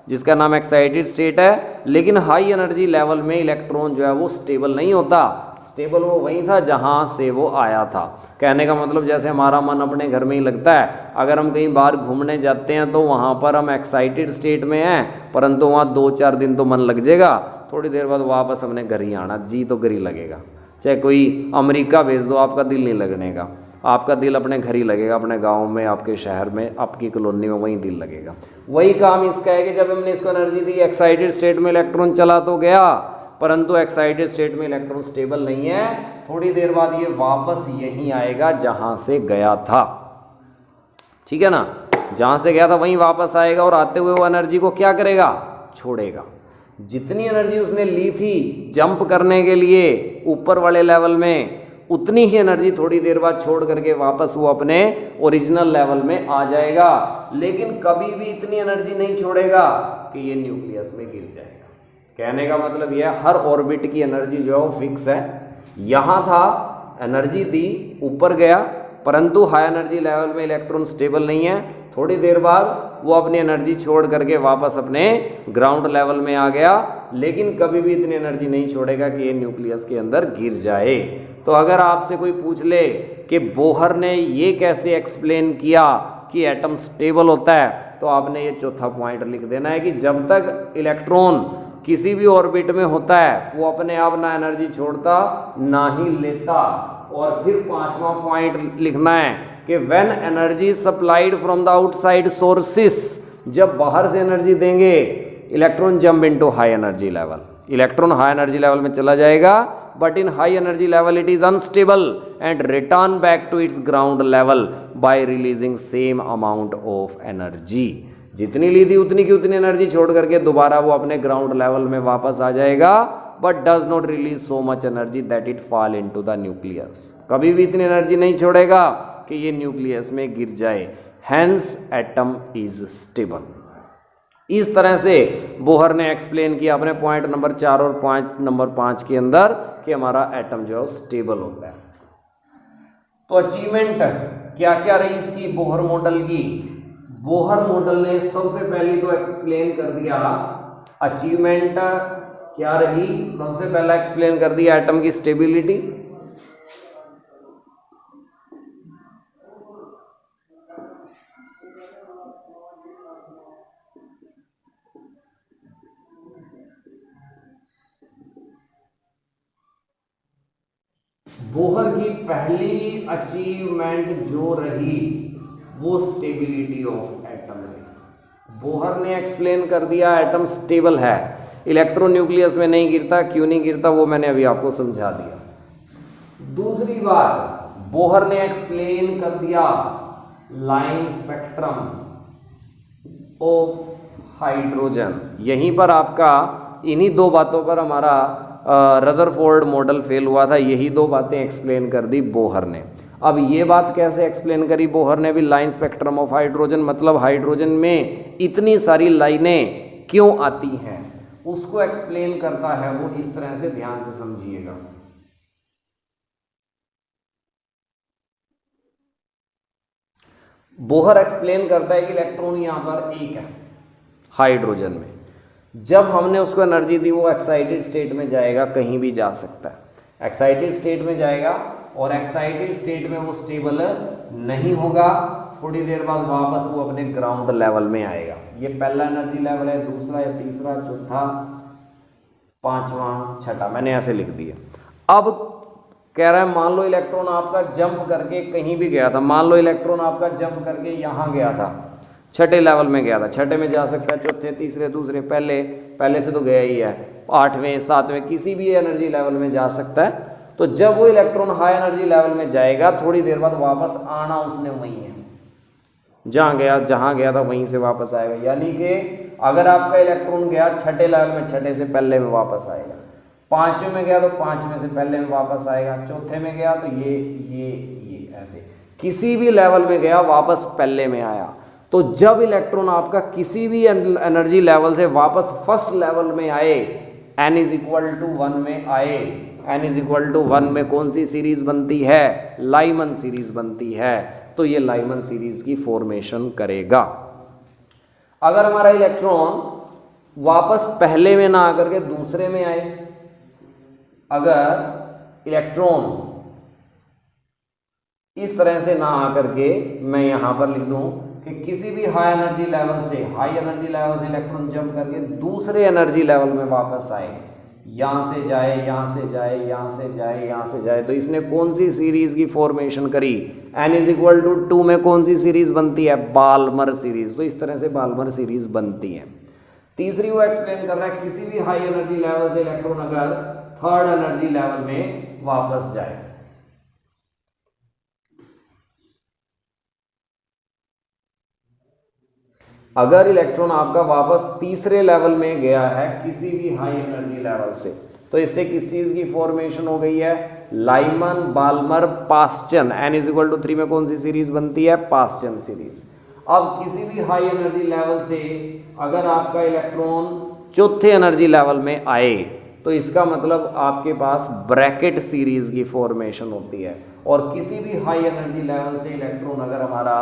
जिसका नाम एक्साइटेड स्टेट है। लेकिन हाई एनर्जी लेवल में इलेक्ट्रॉन जो है वो स्टेबल नहीं होता, स्टेबल वो वहीं था जहाँ से वो आया था। कहने का मतलब जैसे हमारा मन अपने घर में ही लगता है, अगर हम कहीं बाहर घूमने जाते हैं तो वहाँ पर हम एक्साइटेड स्टेट में हैं, परंतु वहाँ 2-4 दिन तो मन लग जाएगा, थोड़ी देर बाद वापस अपने घर ही आना, जी तो घर ही लगेगा। चाहे कोई अमेरिका भेज दो, आपका दिल नहीं लगने का, आपका दिल अपने घर ही लगेगा, अपने गांव में, आपके शहर में, आपकी कॉलोनी में, वहीं दिल लगेगा। वही काम इसका है कि जब हमने इसको एनर्जी दी, एक्साइटेड स्टेट में इलेक्ट्रॉन चला तो गया, परंतु एक्साइटेड स्टेट में इलेक्ट्रॉन स्टेबल नहीं है, थोड़ी देर बाद ये वापस यहीं आएगा जहां से गया था। ठीक है ना? जहां से गया था वहीं वापस आएगा, और आते हुए वो एनर्जी को क्या करेगा? छोड़ेगा। जितनी एनर्जी उसने ली थी जंप करने के लिए ऊपर वाले लेवल में, उतनी ही एनर्जी थोड़ी देर बाद छोड़ करके वापस वो अपने ओरिजिनल लेवल में आ जाएगा, लेकिन कभी भी इतनी एनर्जी नहीं छोड़ेगा कि ये न्यूक्लियस में गिर जाएगा। कहने का मतलब यह है हर ऑर्बिट की एनर्जी जो है वो फिक्स है। यहाँ था एनर्जी दी, ऊपर गया, परंतु हाई एनर्जी लेवल में इलेक्ट्रॉन स्टेबल नहीं है, थोड़ी देर बाद वो अपनी एनर्जी छोड़ करके वापस अपने ग्राउंड लेवल में आ गया, लेकिन कभी भी इतनी एनर्जी नहीं छोड़ेगा कि ये न्यूक्लियस के अंदर गिर जाए। तो अगर आपसे कोई पूछ ले कि बोहर ने ये कैसे एक्सप्लेन किया कि एटम स्टेबल होता है, तो आपने ये चौथा पॉइंट लिख देना है कि जब तक इलेक्ट्रॉन किसी भी ऑर्बिट में होता है वो अपने आप ना एनर्जी छोड़ता ना ही लेता। और फिर पांचवा पॉइंट लिखना है कि when energy supplied from the outside sources, जब बाहर से एनर्जी देंगे electron jump into high energy level, electron high energy level में चला जाएगा, but in high energy level it is unstable and return back to its ground level by releasing same amount of energy. जितनी ली थी उतनी की उतनी energy छोड़ करके दोबारा वो अपने ग्राउंड लेवल में वापस आ जाएगा, but does not release so much energy that it fall into the nucleus. कभी भी इतनी एनर्जी नहीं छोड़ेगा कि ये न्यूक्लियस में गिर जाए, हैंस एटम इज स्टेबल। इस तरह से बोहर ने एक्सप्लेन किया अपने पॉइंट नंबर 4 और पॉइंट नंबर 5 के अंदर कि हमारा एटम जो है स्टेबल होता है। तो अचीवमेंट क्या क्या रही इसकी बोहर मॉडल की? बोहर मॉडल ने सबसे पहले तो एक्सप्लेन कर दिया अचीवमेंट क्या रही, सबसे पहला एक्सप्लेन कर दिया एटम की स्टेबिलिटी। बोहर की पहली अचीवमेंट जो रही वो स्टेबिलिटी ऑफ एटम है। बोहर ने एक्सप्लेन कर दिया एटम स्टेबल है, इलेक्ट्रॉन न्यूक्लियस में नहीं गिरता, क्यों नहीं गिरता वो मैंने अभी आपको समझा दिया। दूसरी बात बोहर ने एक्सप्लेन कर दिया लाइन स्पेक्ट्रम ऑफ हाइड्रोजन। यहीं पर आपका इन्हीं दो बातों पर हमारा रदरफोर्ड मॉडल फेल हुआ था, यही दो बातें एक्सप्लेन कर दी बोहर ने। अब ये बात कैसे एक्सप्लेन करी बोहर ने भी, लाइन स्पेक्ट्रम ऑफ हाइड्रोजन मतलब हाइड्रोजन में इतनी सारी लाइनें क्यों आती हैं उसको एक्सप्लेन करता है वो इस तरह से, ध्यान से समझिएगा। बोहर एक्सप्लेन करता है कि इलेक्ट्रॉन यहां पर एक है हाइड्रोजन में, जब हमने उसको एनर्जी दी वो एक्साइटेड स्टेट में जाएगा, कहीं भी जा सकता है, एक्साइटेड स्टेट में जाएगा और एक्साइटेड स्टेट में वो स्टेबल नहीं होगा, थोड़ी देर बाद वापस वो अपने ग्राउंड लेवल में आएगा। ये पहला एनर्जी लेवल है, दूसरा या तीसरा, चौथा, पांचवा, छठा, मैंने ऐसे लिख दिया। अब कह रहा है मान लो इलेक्ट्रॉन आपका जंप करके कहीं भी गया था, मान लो इलेक्ट्रॉन आपका जंप करके यहाँ गया था, छठे लेवल में गया था, छठे में जा सकता है, चौथे, तीसरे, दूसरे, पहले से तो गया ही है, 8वें 7वें किसी भी एनर्जी लेवल में जा सकता है। तो जब वो इलेक्ट्रॉन हाई एनर्जी लेवल में जाएगा थोड़ी देर बाद वापस आना उसने वहीं है, जहाँ गया था वहीं से वापस आएगा। यानी कि अगर आपका इलेक्ट्रॉन गया छठे लेवल में, छठे से पहले में वापस आएगा, पांचवें में गया तो पांचवें से पहले में वापस आएगा, चौथे में गया तो ये ऐसे किसी भी लेवल में गया वापस पहले में आया। तो जब इलेक्ट्रॉन आपका किसी भी एनर्जी लेवल से वापस फर्स्ट लेवल में आए, n इज इक्वल टू 1 में आए, n इज इक्वल टू 1 में कौन सी सीरीज बनती है? लाइमन सीरीज बनती है। तो ये लाइमन सीरीज की फॉर्मेशन करेगा। अगर हमारा इलेक्ट्रॉन वापस पहले में ना आकर के दूसरे में आए, अगर इलेक्ट्रॉन इस तरह से ना आकर के, मैं यहां पर लिख दूं कि किसी भी हाई एनर्जी लेवल से इलेक्ट्रॉन जंप करके दूसरे एनर्जी लेवल में वापस आए, यहां से जाए, यहां से जाए, यहां से जाए, यहां से जाए, तो इसने कौन सी सीरीज की फॉर्मेशन करी? n इज इक्वल टू 2 में कौन सी सीरीज बनती है? Balmer series. तो इस तरह से बाल्मर सीरीज बनती है। तीसरी वो एक्सप्लेन कर रहा है किसी भी हाई एनर्जी लेवल से इलेक्ट्रॉन अगर थर्ड एनर्जी लेवल में वापस जाए, अगर इलेक्ट्रॉन आपका वापस तीसरे लेवल में गया है किसी भी हाई एनर्जी लेवल से, तो इससे किस चीज की फॉर्मेशन हो गई है? Lyman Balmer Paschen, n is equal to 3 में कौन सी सीरीज बनती है, पास्चन सीरीज। अब किसी भी हाई एनर्जी लेवल से अगर आपका इलेक्ट्रॉन चौथे एनर्जी लेवल में आए तो इसका मतलब आपके पास ब्रैकेट सीरीज की फॉर्मेशन होती है, और किसी भी हाई एनर्जी लेवल से इलेक्ट्रॉन अगर हमारा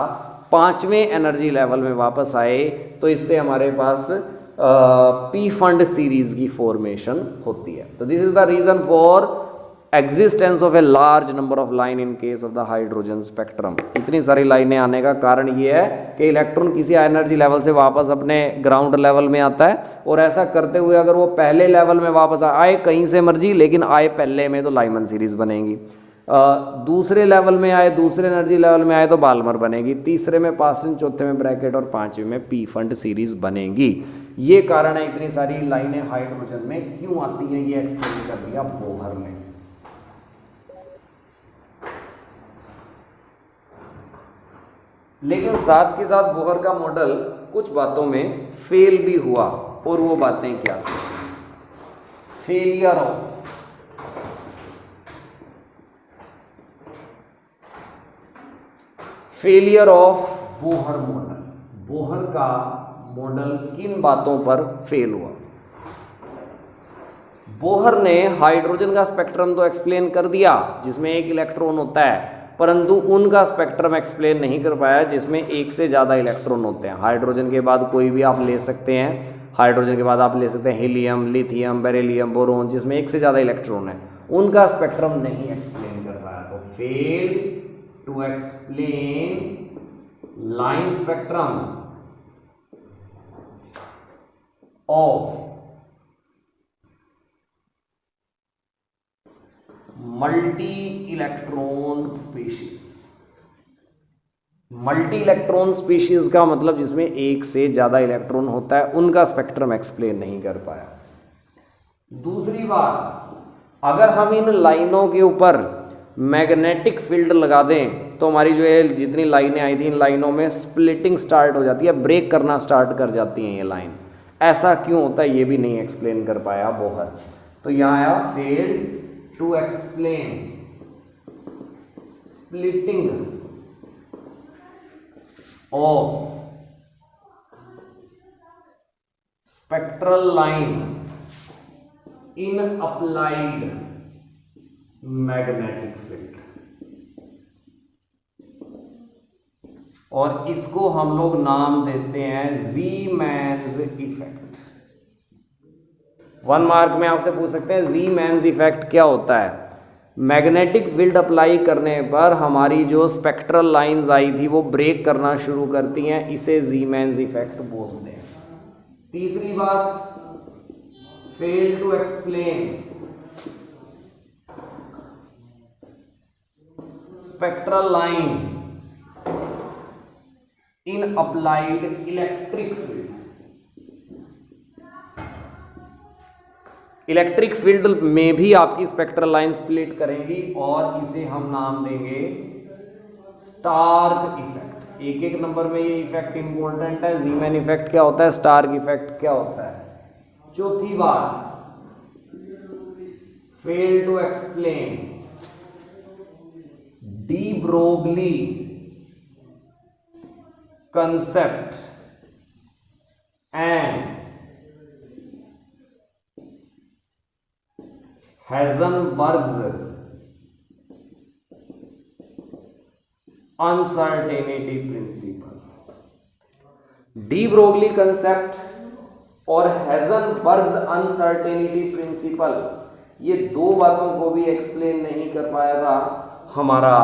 पांचवें एनर्जी लेवल में वापस आए तो इससे हमारे पास पी फंड सीरीज की फॉर्मेशन होती है। तो this is the reason for existence of a large number of line in case of the hydrogen spectrum. इतनी सारी लाइनें आने का कारण ये है कि इलेक्ट्रॉन किसी एनर्जी लेवल से वापस अपने ग्राउंड लेवल में आता है, और ऐसा करते हुए अगर वो पहले लेवल में वापस आए कहीं से मर्जी, लेकिन आए पहले में तो लाइमन सीरीज बनेगी, दूसरे लेवल में आए, दूसरे एनर्जी लेवल में आए तो बाल्मर बनेगी, तीसरे में पास्चन, चौथे में ब्रैकेट और पांचवें में पी फंड सीरीज बनेगी। ये कारण है इतनी सारी लाइनें हाइड्रोजन में क्यों आती हैं, ये एक्सप्लेन कर दिया बोहर ने। लेकिन साथ के साथ बोहर का मॉडल कुछ बातों में फेल भी हुआ, और वो बातें क्या थी, failure of Bohr model. Bohr का मॉडल किन बातों पर फेल हुआ। बोहर ने हाइड्रोजन का स्पेक्ट्रम तो एक्सप्लेन कर दिया जिसमें एक इलेक्ट्रॉन होता है, परंतु उनका स्पेक्ट्रम एक्सप्लेन नहीं कर पाया जिसमें एक से ज़्यादा इलेक्ट्रॉन होते हैं। हाइड्रोजन के बाद कोई भी आप ले सकते हैं, हाइड्रोजन के बाद आप ले सकते हैं हीलियम, लिथियम, बेरिलियम, बोरोन, जिसमें एक से ज़्यादा इलेक्ट्रॉन है, उनका स्पेक्ट्रम नहीं एक्सप्लेन कर पाया। तो fail to explain line spectrum of multi electron species. Multi electron species का मतलब जिसमें एक से ज्यादा इलेक्ट्रॉन होता है, उनका स्पेक्ट्रम एक्सप्लेन नहीं कर पाया। दूसरी बात, अगर हम इन लाइनों के ऊपर मैग्नेटिक फील्ड लगा दें तो हमारी जो है जितनी लाइनें आई थी इन लाइनों में स्प्लिटिंग स्टार्ट हो जाती है, ब्रेक करना स्टार्ट कर जाती हैं ये लाइन। ऐसा क्यों होता है ये भी नहीं एक्सप्लेन कर पाया बोहर। तो यहाँ आया fail to explain splitting of spectral line in applied magnetic field, और इसको हम लोग नाम देते हैं ज़ीमैन्स इफेक्ट। 1 मार्क में आपसे पूछ सकते हैं ज़ीमैन्स इफेक्ट क्या होता है। मैग्नेटिक फील्ड अप्लाई करने पर हमारी जो स्पेक्ट्रल लाइंस आई थी वो ब्रेक करना शुरू करती हैं, इसे ज़ीमैन्स इफेक्ट बोलते हैं। तीसरी बात, fail to explain spectral line in applied electric field. Electric field में भी आपकी स्पेक्ट्रल लाइन स्प्लिट करेंगी और इसे हम नाम देंगे स्टार्क इफेक्ट। एक एक नंबर में ये इफेक्ट इंपॉर्टेंट है। ज़ीमैन इफेक्ट क्या होता है, स्टार्क इफेक्ट क्या होता है। चौथी बात, fail to explain de Broglie concept and Heisenberg's uncertainty principle। De Broglie concept और हेजनबर्ग्स अनसर्टेनिटी प्रिंसिपल, ये दो बातों को भी एक्सप्लेन नहीं कर पाएगा हमारा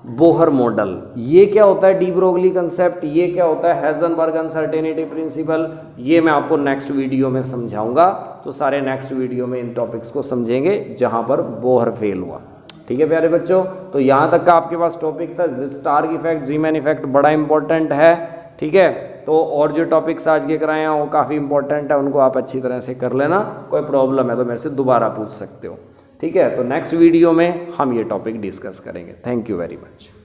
बोहर मॉडल। ये क्या होता है डी ब्रोगली कंसेप्ट, ये क्या होता है हेजनबर्ग अनसर्टेनिटी प्रिंसिपल, ये मैं आपको नेक्स्ट वीडियो में समझाऊंगा। तो सारे नेक्स्ट वीडियो में इन टॉपिक्स को समझेंगे जहां पर बोहर फेल हुआ। ठीक है प्यारे बच्चों, तो यहाँ तक का आपके पास टॉपिक था। स्टार्क इफेक्ट, ज़ीमैन इफेक्ट बड़ा इंपॉर्टेंट है। ठीक है, तो और जो टॉपिक्स आज के कराए हैं वो काफ़ी इंपॉर्टेंट है, उनको आप अच्छी तरह से कर लेना। कोई प्रॉब्लम है तो मेरे से दोबारा पूछ सकते हो। ठीक है, तो नेक्स्ट वीडियो में हम ये टॉपिक डिस्कस करेंगे। Thank you very much.